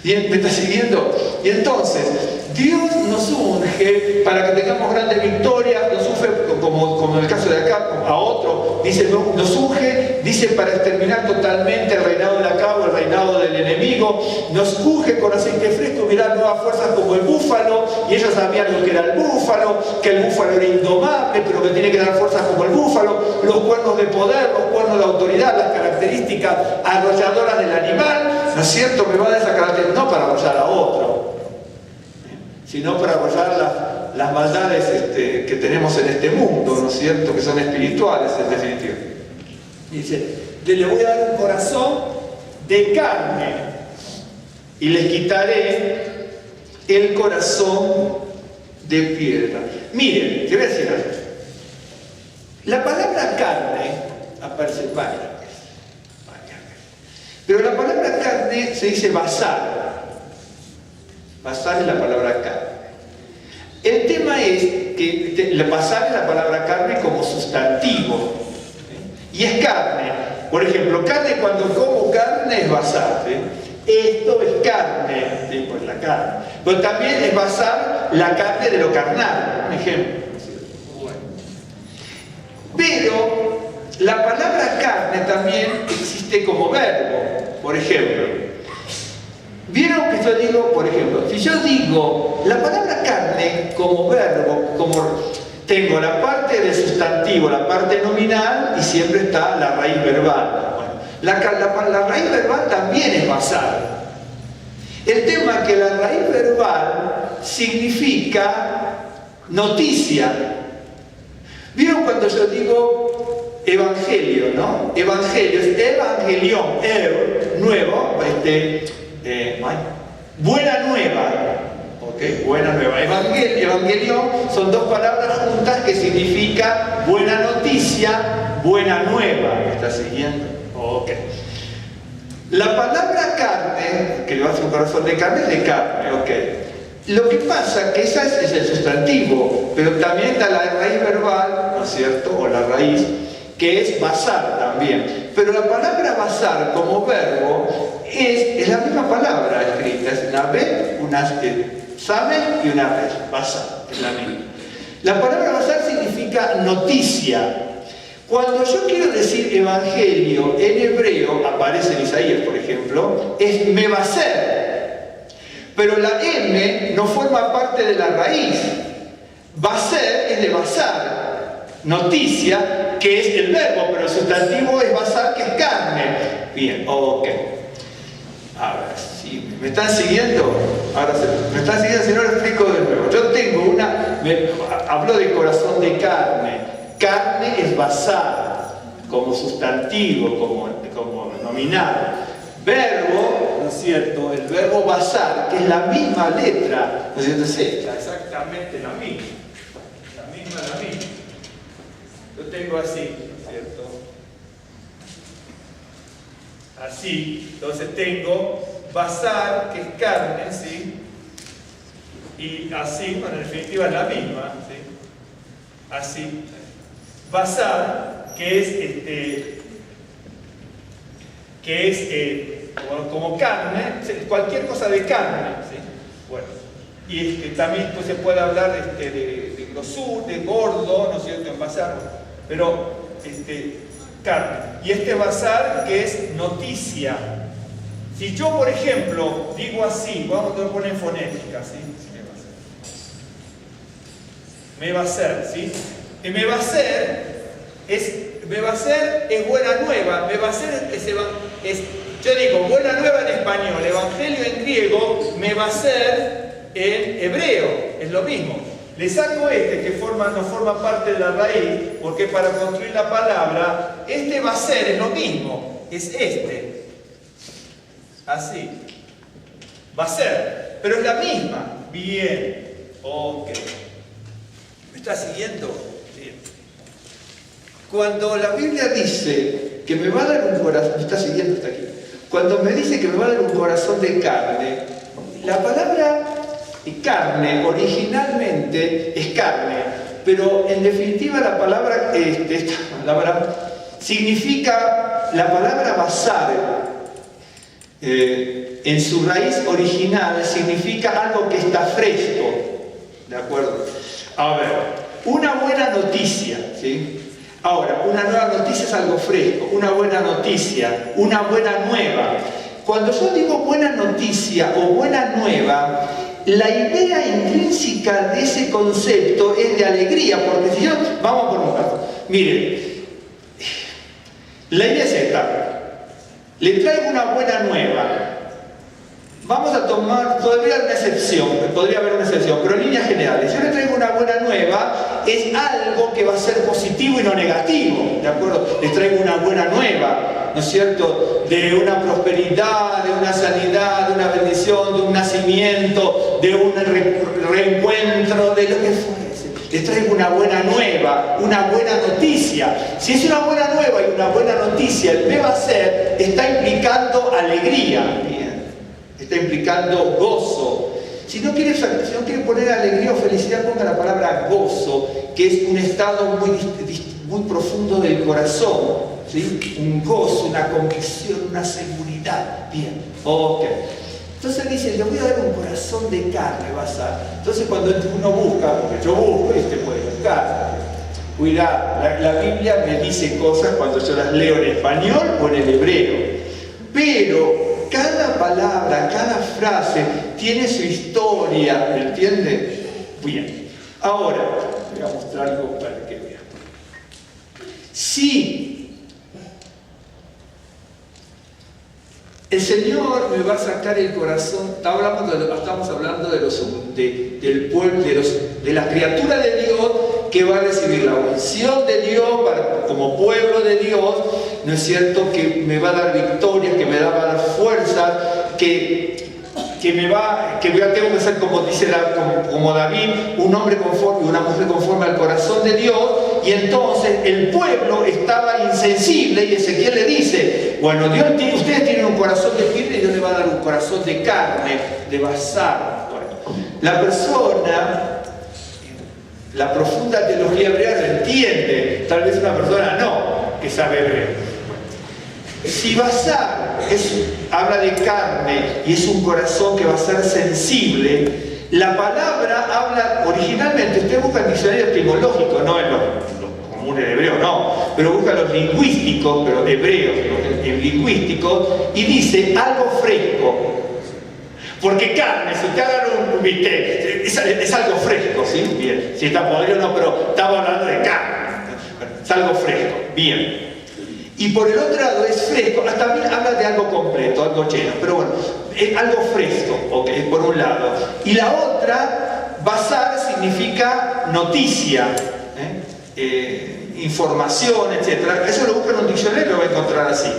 Bien, ¿me está siguiendo? Y entonces, Dios nos unge para que tengamos grandes victorias, nos unge, como en el caso de acá, a otro, dice, nos unge, dice, para exterminar totalmente el reinado del acabo, el reinado del enemigo, nos unge con aceite fresco, mirá, nuevas fuerzas como el búfalo, y ellos sabían lo que era el búfalo, que el búfalo era indomable, pero que tiene que dar fuerzas como el búfalo, los cuernos de poder, los cuernos de autoridad, las características arrolladoras del animal, ¿no es cierto? Me va a dar esa característica, no para arrollar a otro, sino para arrollar las maldades que tenemos en este mundo, ¿no es cierto? Que son espirituales, en definitiva. Dice, le voy a dar un corazón de carne y les quitaré el corazón de piedra. Miren, te voy a decir algo. La palabra carne aparece varias veces. Pero la palabra carne se dice basar. Basar es la palabra carne. El tema es que basar es la palabra carne como sustantivo. Y es carne. Por ejemplo, carne, cuando como carne es basar. Esto es carne, pues la carne. Pero también es basar la carne de lo carnal. Un ejemplo. Bueno. Pero la palabra carne también existe como verbo. Por ejemplo, ¿vieron que yo digo, por ejemplo, si yo digo la palabra carne como verbo, como tengo la parte del sustantivo, la parte nominal y siempre está la raíz verbal. Bueno, la raíz verbal también es basar. El tema es que la raíz verbal significa noticia. ¿Vieron cuando yo digo evangelio, no? Evangelio es evangelión, nuevo, buena nueva, ¿ok? Buena nueva. Evangelión son dos palabras juntas que significa buena noticia, buena nueva. ¿Me está siguiendo? Ok. La palabra carne, que le va a hacer un corazón de carne, es de carne, ok. Lo que pasa que esa es el sustantivo, pero también está la raíz verbal, ¿no es cierto? O la raíz, que es basar también. Pero la palabra basar como verbo es la misma palabra escrita, es una B, una sabe y una res, basar, es la misma. La palabra basar significa noticia. Cuando yo quiero decir evangelio en hebreo, aparece en Isaías, por ejemplo, es me va a ser. Pero la M no forma parte de la raíz. Va a ser es de basar. Noticia, que es el verbo, pero el sustantivo es basar, que es carne. Bien, ok. A ver, si me están siguiendo. Ahora, me están siguiendo, si no lo explico de nuevo. Yo tengo hablo de corazón de carne. Carne es basar, como sustantivo, como nominal. Verbo, ¿no es cierto? El verbo basar, que es la misma letra, ¿no es cierto? Es esta, exactamente la misma. La misma. Yo tengo así, ¿no es cierto? Así, entonces tengo basar, que es carne, ¿sí? Y así, bueno, en definitiva es la misma, ¿sí? Así. Basar, que es como carne, cualquier cosa de carne, ¿sí? Bueno, y también pues, se puede hablar de grosor, de gordo, ¿no es cierto?, en basar, pero carne. Y basar, que es noticia. Si yo, por ejemplo, digo así, vamos a poner fonética, ¿sí? Me va a ser, ¿sí? Que me va a ser es buena nueva, me va a ser yo digo buena nueva en español, evangelio en griego, me va a ser en hebreo, es lo mismo. Le saco que no forma parte de la raíz, porque para construir la palabra, va a ser es lo mismo, es así, va a ser, pero es la misma. Bien, ok. ¿Me está siguiendo? Cuando la Biblia dice que me va a dar un corazón, me está siguiendo hasta aquí, cuando me dice que me va a dar un corazón de carne, la palabra carne originalmente es carne, pero en definitiva la palabra, significa la palabra basar, en su raíz original significa algo que está fresco, ¿de acuerdo? A ver, una buena noticia, ¿sí? Ahora, una nueva noticia es algo fresco, una buena noticia, una buena nueva. Cuando yo digo buena noticia o buena nueva, la idea intrínseca de ese concepto es de alegría, porque si yo, vamos por un caso, miren, la idea es esta, le traigo una buena nueva. Vamos a tomar, podría haber una excepción, pero en líneas generales, yo le traigo una buena nueva, es algo que va a ser positivo y no negativo, ¿de acuerdo? Les traigo una buena nueva, ¿no es cierto? De una prosperidad, de una sanidad, de una bendición, de un nacimiento, de un reencuentro, de lo que fuese. Les traigo una buena nueva, una buena noticia. Si es una buena nueva y una buena noticia, el me va a ser, está implicando alegría. Está implicando gozo. Si no quiere poner alegría o felicidad, ponga la palabra gozo, que es un estado muy profundo del corazón, ¿sí? Un gozo, una convicción, una seguridad. Bien, ok. Entonces dice, le voy a dar un corazón de carne, Bazar. Entonces cuando uno busca, porque yo busco y usted puede buscar, cuidado, la Biblia me dice cosas cuando yo las leo en español o en el hebreo, pero cada palabra, cada frase tiene su historia, ¿me entiende? Bien. Ahora, voy a mostrar algo para que vean. Sí, el Señor me va a sacar el corazón. Estamos hablando del pueblo, de la criatura de Dios que va a recibir la unción de Dios como pueblo de Dios, ¿no es cierto? Que me va a dar victorias, que me va a dar fuerzas, tengo que ser como dice como David, un hombre conforme, una mujer conforme al corazón de Dios. Y entonces el pueblo estaba insensible y Ezequiel le dice, bueno, ustedes tienen un corazón de piedra y Dios le va a dar un corazón de carne, de basar. Bueno, la persona, la profunda teología hebrea lo entiende, tal vez una persona no, que sabe hebreo. Si basar habla de carne y es un corazón que va a ser sensible, la palabra habla originalmente, usted busca el diccionario etimológico, no en los comunes de hebreo, no, pero busca los lingüísticos, pero hebreos, los lingüísticos, y dice algo fresco. Porque carne, si usted agarra un bistec, es algo fresco, ¿sí? Bien, si está podrido no, pero estamos hablando de carne, es algo fresco, bien. Y por el otro lado es fresco, también habla de algo completo, algo lleno, pero bueno, es algo fresco, okay, por un lado. Y la otra, basar significa noticia, información, etc. Eso lo busca en un diccionario y lo va a encontrar así.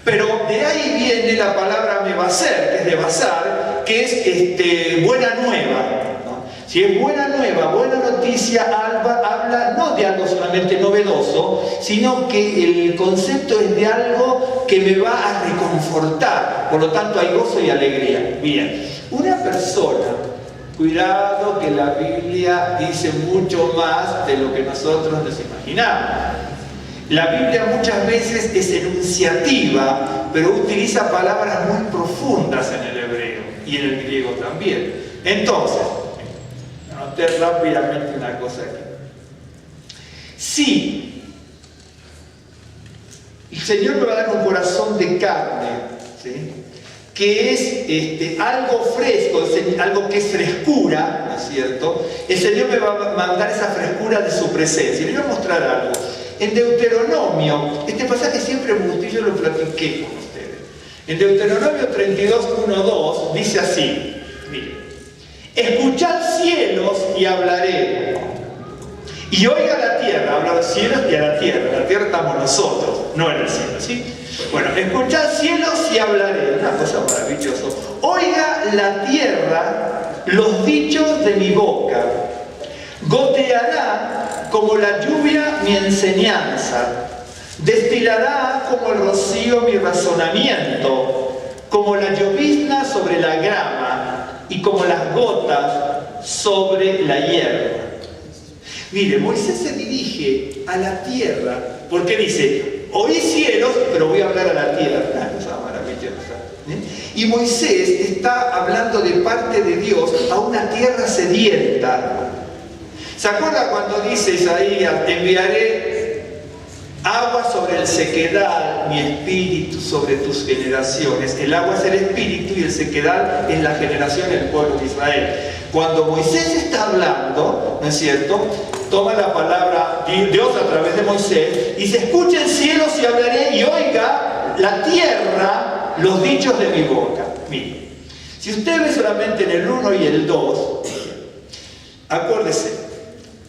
Pero de ahí viene la palabra mebaser, que es de basar, que es buena nueva. Si es buena nueva, buena noticia, habla no de algo solamente novedoso, sino que el concepto es de algo que me va a reconfortar. Por lo tanto hay gozo y alegría. Bien, una persona, cuidado que la Biblia dice mucho más de lo que nosotros nos imaginamos. La Biblia muchas veces es enunciativa, pero utiliza palabras muy profundas en el hebreo y en el griego también. Entonces, anoté rápidamente una cosa aquí. Sí, el Señor me va a dar un corazón de carne, ¿sí? Que es algo fresco, algo que es frescura, ¿no es cierto? El Señor me va a mandar esa frescura de su presencia. Les voy a mostrar algo. En Deuteronomio, este pasaje siempre me gustó y yo lo platiqué con ustedes. En Deuteronomio 32, 1, 2, dice así, miren: escuchad cielos y hablaré, y oiga la tierra. Habla de los cielos y a la tierra estamos nosotros, no en el cielo, ¿sí? Bueno, escuchad cielos y hablaré, una cosa maravillosa. Oiga la tierra los dichos de mi boca, goteará como la lluvia mi enseñanza, destilará como el rocío mi razonamiento, como la llovizna sobre la grama y como las gotas sobre la hierba. Mire, Moisés se dirige a la tierra porque dice: oí cielos, pero voy a hablar a la tierra. Una cosa maravillosa. Y Moisés está hablando de parte de Dios a una tierra sedienta. ¿Se acuerda cuando dice Isaías, enviaré agua sobre el sequedal, mi espíritu sobre tus generaciones? El agua es el espíritu y el sequedal es la generación del pueblo de Israel. Cuando Moisés está hablando, ¿no es cierto?, toma la palabra Dios a través de Moisés y se escuchen cielos y hablaré y oiga la tierra los dichos de mi boca. Mire, si usted ve solamente en el 1 y el 2, acuérdese,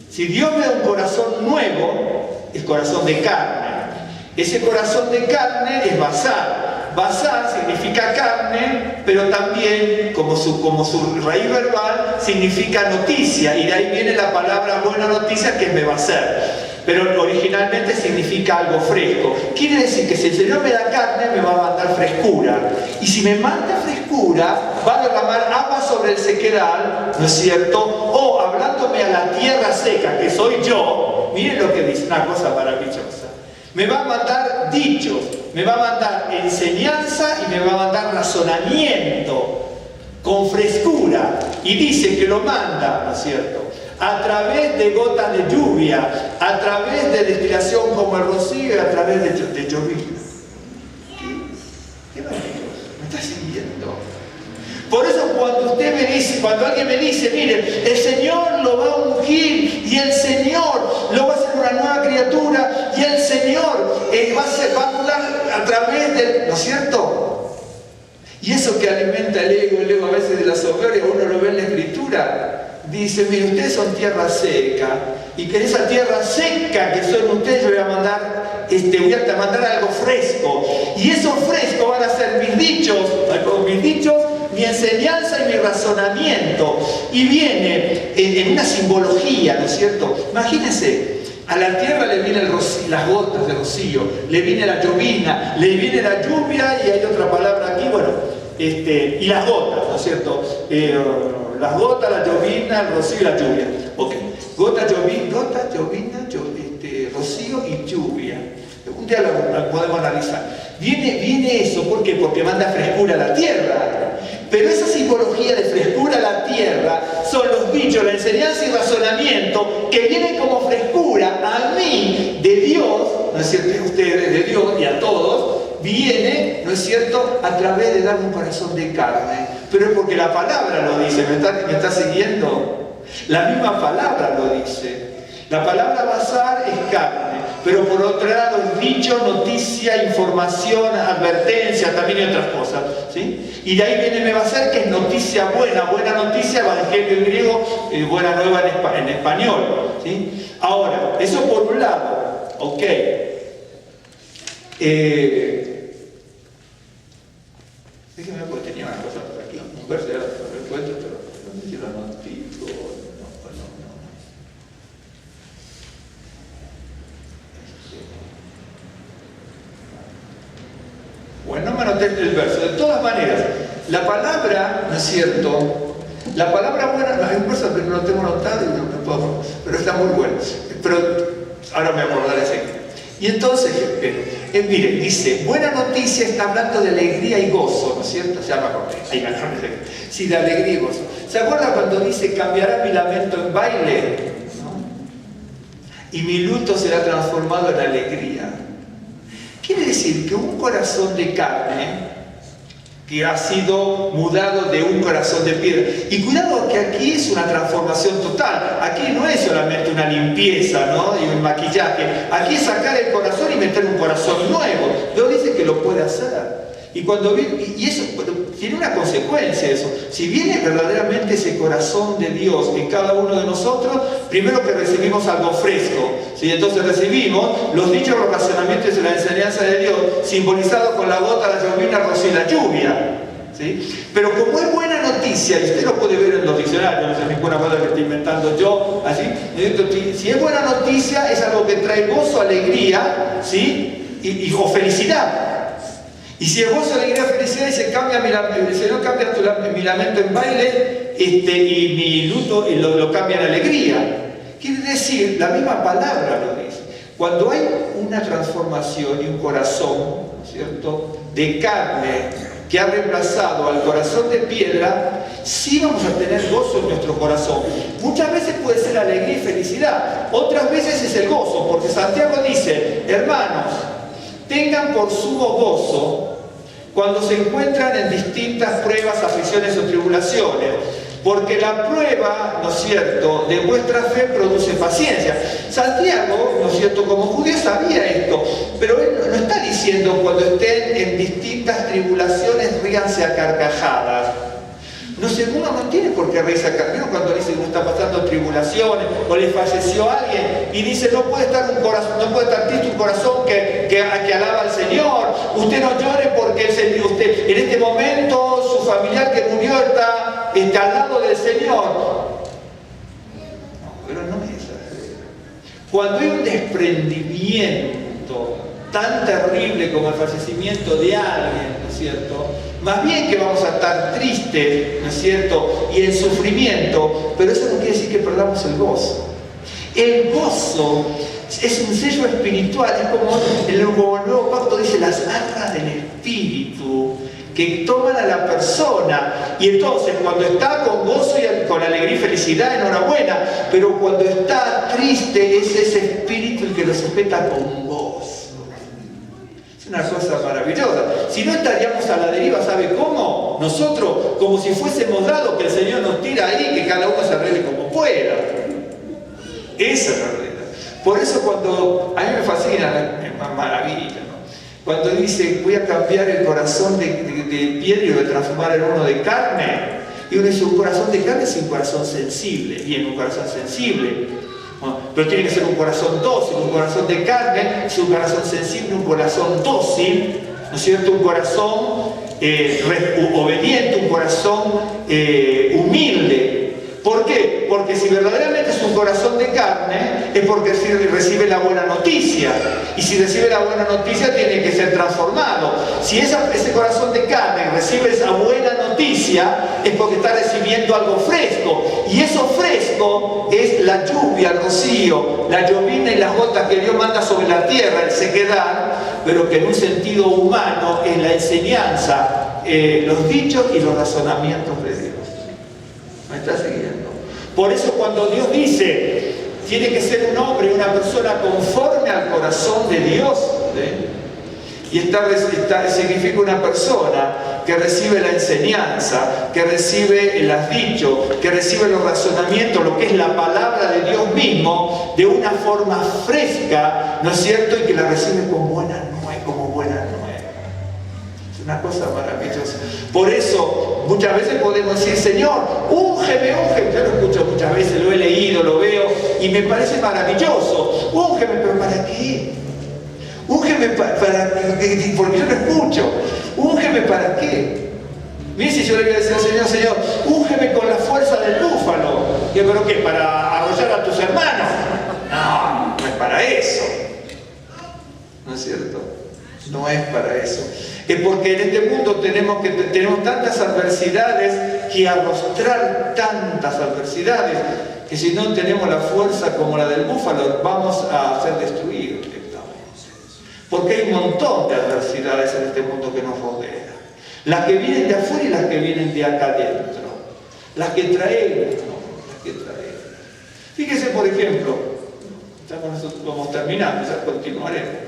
si Dios me da un corazón nuevo, es corazón de carne. Ese corazón de carne es basar. Basar significa carne, pero también, como su raíz verbal, significa noticia. Y de ahí viene la palabra buena noticia, que es me va a ser. Pero originalmente significa algo fresco. Quiere decir que si el Señor me da carne, me va a mandar frescura. Y si me manda frescura, va a derramar agua sobre el sequedal, ¿no es cierto? O hablándome a la tierra seca, que soy yo. Miren lo que dice, una cosa maravillosa. Me va a mandar dichos, me va a mandar enseñanza y me va a mandar razonamiento con frescura. Y dice que lo manda, ¿no es cierto?, a través de gotas de lluvia, a través de destilación como el rocío y a través de llovizna. ¿Qué maravilloso? ¿Me está siguiendo? Por eso cuando alguien me dice, mire, el Señor lo va a ungir y el Señor lo va a hacer una nueva criatura y el Señor va a hablar a través del, ¿no es cierto? Y eso que alimenta el ego a veces de la soberbia, uno lo ve en la Escritura. Dice, mire, ustedes son tierra seca, y que en esa tierra seca que son ustedes, yo voy a mandar algo fresco, y eso fresco van a ser mis dichos, mi enseñanza y mi razonamiento. Y viene en una simbología, ¿no es cierto? Imagínense, a la tierra le vienen las gotas de rocío, le viene la llovizna, le viene la lluvia, y hay otra palabra aquí, bueno, y las gotas, ¿no es cierto? Las gotas, la llovizna, el rocío y la lluvia. Ok, gota, llovizna, rocío y lluvia. Un día lo podemos analizar. Viene eso, ¿por qué? Porque manda frescura a la tierra. Pero esa simbología de frescura a la tierra son los dichos, la enseñanza y razonamiento que vienen como frescura a mí, de Dios, ¿no es cierto? A ustedes, de Dios y a todos, viene, ¿no es cierto?, a través de darme un corazón de carne. Pero es porque la palabra lo dice. ¿Me está siguiendo? La misma palabra lo dice. La palabra basar es carne, pero por otro lado es dicho, noticia, información, advertencia, también y otras cosas, ¿sí? Y de ahí viene me basar, que es noticia buena noticia, evangelio en griego, buena nueva en español, ¿sí? Ahora, eso por un lado, ok. Déjeme, porque tenía una cosa por aquí, un verso, ya lo encuentro, pero no sé si lo anoté o no. Bueno, no me anoté el verso. De todas maneras, la palabra, ¿no es cierto? La palabra buena, hay un verso que no lo tengo anotado y no puedo, pero está muy bueno. Pero ahora me acordaré enseguida. Y entonces, mire, dice, buena noticia, está hablando de alegría y gozo, ¿no es cierto? Se llama, sí, de alegría y gozo. ¿Se acuerda cuando dice, cambiará mi lamento en baile? ¿No? Y mi luto será transformado en alegría. Quiere decir que un corazón de carne que ha sido mudado de un corazón de piedra. Y cuidado que aquí es una transformación total. Aquí no es solamente una limpieza, ¿no?, y un maquillaje. Aquí es sacar el corazón y meter un corazón nuevo. Dios dice que lo puede hacer. Y eso tiene una consecuencia eso. Si viene verdaderamente ese corazón de Dios en cada uno de nosotros, primero que recibimos algo fresco, ¿sí? Entonces recibimos los dichos, los razonamientos y la enseñanza de Dios, simbolizados con la gota, la llovizna, el rocío y la lluvia, ¿sí? Pero como es buena noticia, y usted lo puede ver en los diccionarios, no es ninguna cosa que estoy inventando yo, así, si es buena noticia, es algo que trae gozo, alegría, ¿sí? o felicidad. Y si es gozo, alegría, felicidad, y el Señor cambia mi lamento en baile, y mi luto lo cambia en alegría. Quiere decir, la misma palabra lo dice. Cuando hay una transformación y un corazón, ¿no es cierto?, de carne que ha reemplazado al corazón de piedra, sí vamos a tener gozo en nuestro corazón. Muchas veces puede ser alegría y felicidad, otras veces es el gozo, porque Santiago dice, hermanos, tengan por sumo gozo cuando se encuentran en distintas pruebas, aflicciones o tribulaciones, porque la prueba, ¿no es cierto?, de vuestra fe produce paciencia. Santiago, ¿no es cierto?, como judío sabía esto, pero él no está diciendo cuando estén en distintas tribulaciones ríanse a carcajadas. No sé, uno no tiene por qué reírse a carcajadas. Cuando dice que uno está pasando tribulaciones o le falleció alguien y dice no puede estar triste un corazón que alaba al Señor. Usted no llore porque usted en este momento su familiar que murió está al lado del Señor. No, pero no es así. Cuando hay un desprendimiento tan terrible como el fallecimiento de alguien, ¿no es cierto?, más bien que vamos a estar tristes, ¿no es cierto?, y en sufrimiento, pero eso no quiere decir que perdamos el gozo. El gozo es un sello espiritual, es como el nuevo pacto dice, las arras del espíritu que toman a la persona, y entonces cuando está con gozo y con alegría y felicidad, enhorabuena, pero cuando está triste es ese espíritu el que lo sujeta con gozo. Es una cosa maravillosa. Si no estaríamos a la deriva, ¿sabe cómo? Nosotros, como si fuésemos dados, que el Señor nos tira ahí, que cada uno se arregle como pueda. Esa es la realidad. Por eso cuando, a mí me fascina, es más maravilla, ¿no?, cuando dice, voy a cambiar el corazón de piedra y lo voy a transformar en uno de carne. Y uno dice, un corazón de carne es un corazón sensible. Bien, un corazón sensible. Bueno, pero tiene que ser un corazón dócil. Un corazón de carne es un corazón sensible, un corazón dócil, ¿no es cierto? Un corazón obediente, un corazón humilde. ¿Por qué? Porque si verdaderamente es un corazón de carne, es porque recibe la buena noticia. Y si recibe la buena noticia, tiene que ser transformado. Si ese corazón de carne recibe esa buena noticia, es porque está recibiendo algo fresco. Y eso fresco es la lluvia, el rocío, la llovina y las gotas que Dios manda sobre la tierra, el sequedad, pero que en un sentido humano es la enseñanza, los dichos y los razonamientos de Dios. ¿Me está siguiendo? Por eso cuando Dios dice, tiene que ser un hombre, una persona conforme al corazón de Dios, y significa una persona que recibe la enseñanza, que recibe el dicho, que recibe los razonamientos, lo que es la palabra de Dios mismo, de una forma fresca, ¿no es cierto?, y que la recibe como buena nueva. Una cosa maravillosa. Por eso muchas veces podemos decir, Señor, úngeme. Yo lo escucho muchas veces, lo he leído, lo veo y me parece maravilloso. Úngeme, pero ¿para qué? Úngeme porque yo lo escucho. Úngeme ¿para qué? Mire, si yo le voy a decir al Señor, úngeme con la fuerza del búfalo. ¿Pero qué? ¿Para arrollar a tus hermanos? No, no es para eso. ¿No es cierto? No es para eso. Es porque en este mundo tenemos tantas adversidades, que arrostrar tantas adversidades, que si no tenemos la fuerza como la del búfalo, vamos a ser destruidos directamente. Porque hay un montón de adversidades en este mundo que nos rodea. Las que vienen de afuera y las que vienen de acá adentro. Las que traemos, ¿no? Fíjese, por ejemplo, vamos terminando, ya continuaremos.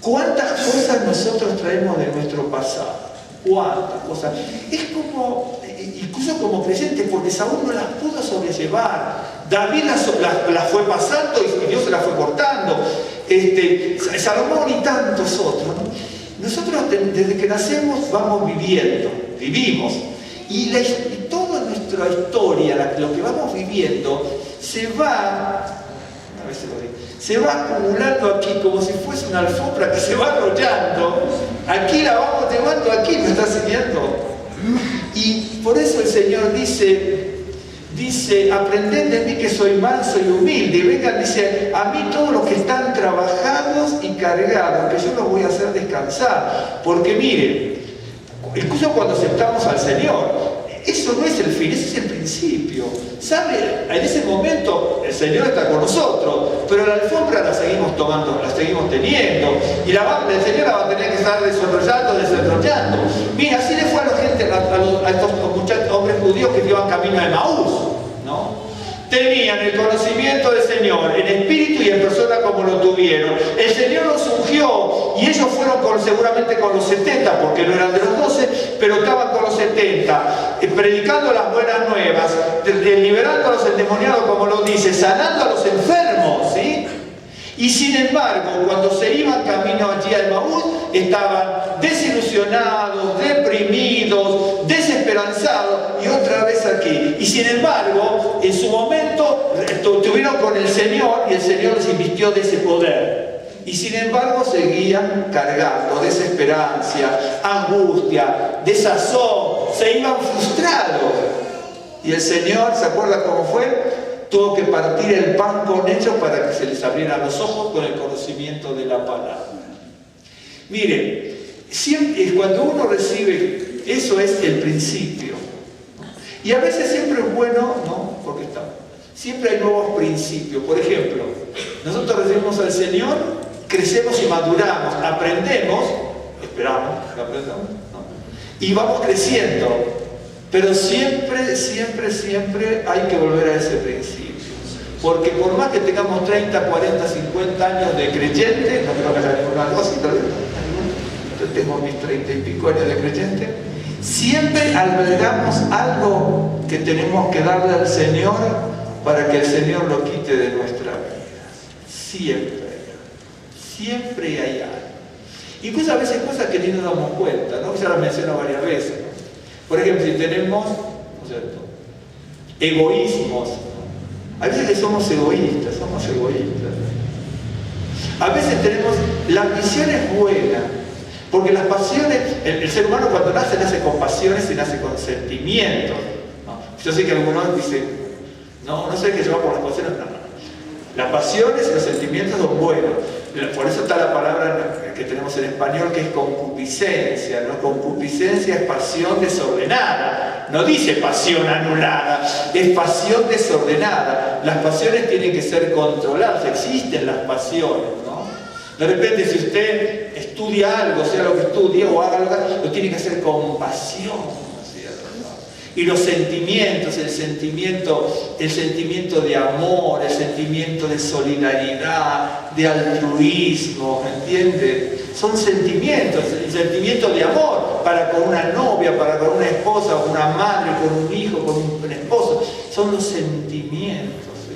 ¿Cuántas cosas nosotros traemos de nuestro pasado? ¿Cuántas cosas? Es como, incluso como creyentes, porque Saúl no las pudo sobrellevar. David las fue pasando y Dios se las fue cortando. Salomón y tantos otros, ¿no? Nosotros desde que nacemos vamos vivimos. Y toda nuestra historia, lo que vamos viviendo, se va acumulando aquí como si fuese una alfombra que se va arrollando. Aquí la vamos llevando, aquí me está siguiendo. Y por eso el Señor dice, aprended de mí que soy manso y humilde. Y vengan, dice, a mí todos los que están trabajados y cargados, que yo los voy a hacer descansar. Porque miren, incluso cuando aceptamos al Señor, eso no es el fin, ese es el principio. ¿Sabe? En ese momento el Señor está con nosotros, pero la alfombra la seguimos tomando, la seguimos teniendo. Y el Señor la va a tener que estar desarrollando. Mira, así le fue a la gente, a estos muchachos, hombres judíos que iban camino de Emaús, ¿no? Tenían el conocimiento del Señor en espíritu y en persona como lo tuvieron. El Señor los ungió y ellos fueron seguramente con los 70, porque no eran de los 12, pero estaban con los 70, predicando las buenas nuevas, liberando a los endemoniados, como lo dice, sanando a los enfermos, ¿sí? Y sin embargo, cuando se iban camino allí a Emaús, estaban desilusionados, deprimidos, desesperanzados, y otra vez aquí. Y sin embargo, en su momento estuvieron con el Señor y el Señor les invistió de ese poder. Y sin embargo seguían cargando desesperanza, angustia, desazón, se iban frustrados. Y el Señor, ¿se acuerda cómo fue? Tuvo que partir el pan con ellos para que se les abrieran los ojos con el conocimiento de la palabra. Miren, siempre, cuando uno recibe, eso es el principio. Y a veces siempre es bueno, ¿no? Porque siempre hay nuevos principios. Por ejemplo, nosotros recibimos al Señor, crecemos y maduramos, aprendemos, esperamos que aprendamos, ¿no? Y vamos creciendo. Pero siempre hay que volver a ese principio. Porque por más que tengamos 30, 40, 50 años de creyente, no creo que haya ninguna cosa, yo tengo mis 30 y pico años de creyente, siempre albergamos algo que tenemos que darle al Señor para que el Señor lo quite de nuestra vida. Siempre hay algo. Incluso a veces cosas que ni nos damos cuenta, ¿no? Ya lo menciono varias veces, ¿no? Por ejemplo, si tenemos, ¿no es cierto?, egoísmos, a veces que somos egoístas. A veces tenemos, la ambición es buena, porque las pasiones, el ser humano cuando nace con pasiones y nace con sentimientos, ¿no? Yo sé que algunos dicen, no sé qué lleva por las pasiones, no. Las pasiones y los sentimientos son buenos. Por eso está la palabra que tenemos en español, que es concupiscencia, ¿no? Concupiscencia es pasión desordenada. No dice pasión anulada, es pasión desordenada. Las pasiones tienen que ser controladas, existen las pasiones, ¿no? De repente, si usted estudia algo, sea lo que estudie o haga algo, lo tiene que hacer con pasión. Y los sentimientos, el sentimiento de amor, el sentimiento de solidaridad, de altruismo, ¿entiende? Son sentimientos, el sentimiento de amor para con una novia, para con una esposa, con una madre, con un hijo, con un esposo. Son los sentimientos, ¿sí?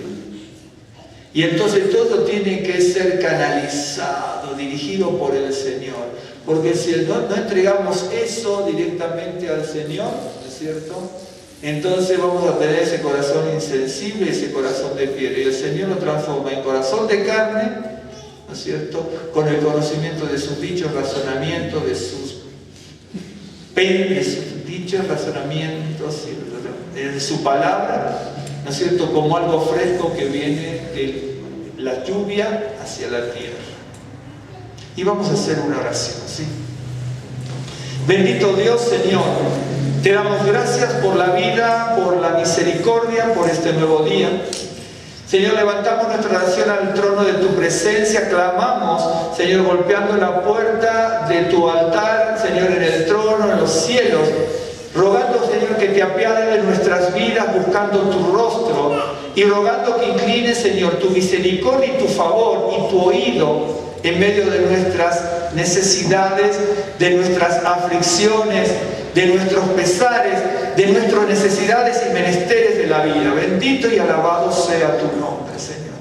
Y entonces todo tiene que ser canalizado, dirigido por el Señor. Porque si no entregamos eso directamente al Señor, ¿cierto? Entonces vamos a tener ese corazón insensible, ese corazón de piedra, y el Señor lo transforma en corazón de carne, ¿no es cierto?, con el conocimiento de sus dichos, razonamientos, de sus dichos, razonamientos, de su palabra, ¿no es cierto?, como algo fresco que viene de la lluvia hacia la tierra. Y vamos a hacer una oración, ¿sí? Bendito Dios, Señor, te damos gracias por la vida, por la misericordia, por este nuevo día. Señor, levantamos nuestra oración al trono de tu presencia, clamamos, Señor, golpeando la puerta de tu altar, Señor, en el trono, en los cielos, rogando, Señor, que te apiades de nuestras vidas, buscando tu rostro, y rogando que inclines, Señor, tu misericordia y tu favor y tu oído en medio de nuestras necesidades, de nuestras aflicciones, de nuestros pesares, de nuestras necesidades y menesteres de la vida. Bendito y alabado sea tu nombre, Señor.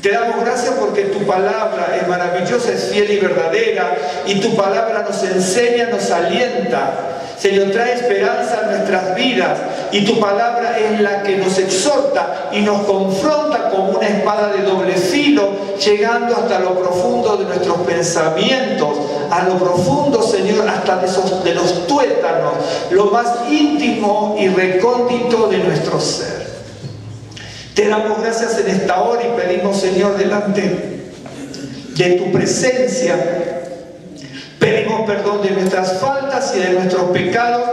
Te damos gracias porque tu palabra es maravillosa, es fiel y verdadera, y tu palabra nos enseña, nos alienta. Señor, trae esperanza a nuestras vidas, y tu palabra es la que nos exhorta y nos confronta como una espada de doble filo, llegando hasta lo profundo de nuestros pensamientos, a lo profundo, Señor, hasta de los tuétanos, lo más íntimo y recóndito de nuestro ser. Te damos gracias en esta hora y pedimos, Señor, delante de tu presencia, pedimos perdón de nuestras faltas y de nuestros pecados.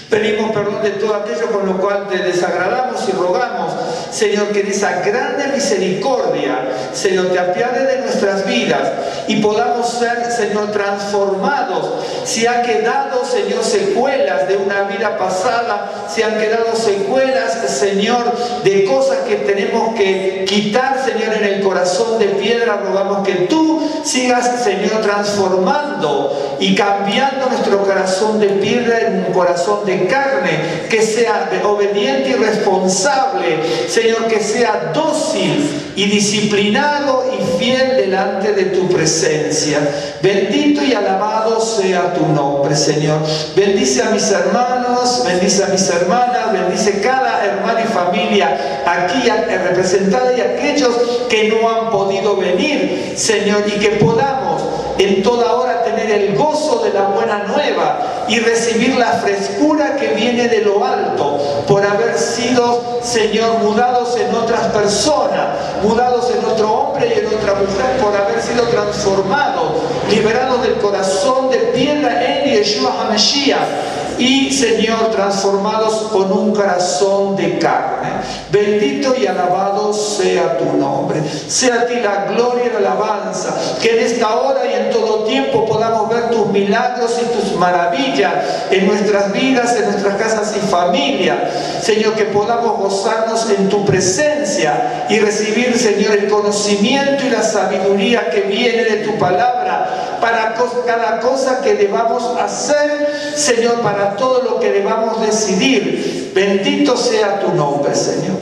Pedimos perdón de todo aquello con lo cual te desagradamos y rogamos, Señor, que en esa grande misericordia, Señor, te apiades de nuestras vidas y podamos ser, Señor, transformados. Si ha quedado, Señor, secuelas de una vida pasada, si han quedado secuelas, Señor, de cosas que tenemos que quitar, Señor, en el corazón de piedra, rogamos que tú sigas, Señor, transformando y cambiando nuestro corazón de piedra en un corazón de carne, que sea obediente y responsable, Señor, que sea dócil y disciplinado y fiel delante de tu presencia. Bendito y alabado sea tu nombre, Señor. Bendice a mis hermanos, bendice a mis hermanas, bendice cada hermano y familia aquí representada y aquellos que no han podido venir, Señor, y que podamos en toda hora tener el gozo de la buena nueva y recibir la frescura que viene de lo alto por haber sido, Señor, mudados en otras personas, mudados en otro hombre y en otra mujer, por haber sido transformados, liberados del corazón de piedra en Yeshua HaMashiach y, Señor, transformados con un corazón de carne. Bendito y alabado sea tu nombre. Sea a ti la gloria y la alabanza, que en esta hora y en todo tiempo podamos ver tus milagros y tus maravillas en nuestras vidas, en nuestras casas y familias. Señor, que podamos gozarnos en tu presencia y recibir, Señor, el conocimiento y la sabiduría que viene de tu palabra para cada cosa que debamos hacer, Señor, para todo lo que debamos decidir. Bendito sea tu nombre, Señor.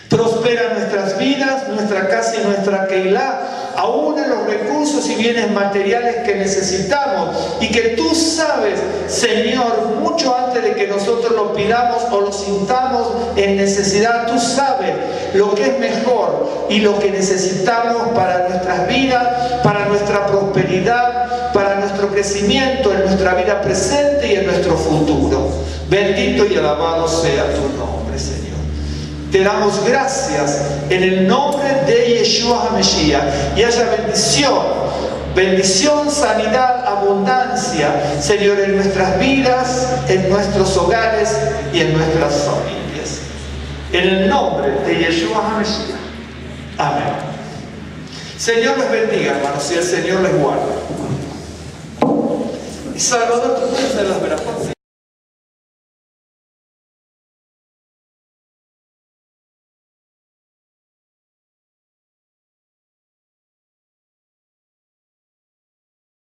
Prospera nuestras vidas, nuestra casa y nuestra Keilah, aún en los recursos y bienes materiales que necesitamos, y que tú sabes, Señor, mucho antes de que nosotros lo pidamos o lo sintamos en necesidad, tú sabes lo que es mejor y lo que necesitamos para nuestras vidas, para nuestra prosperidad, para nuestro crecimiento en nuestra vida presente y en nuestro futuro. Bendito y alabado sea tu nombre, Señor. Te damos gracias en el nombre de Yeshua HaMashiach, y haya bendición, sanidad, abundancia, Señor, en nuestras vidas, en nuestros hogares y en nuestras familias. En el nombre de Yeshua HaMashiach. Amén. Señor les bendiga, hermanos, y el Señor les guarde. Y Salvador, tú puedes hacer las veras.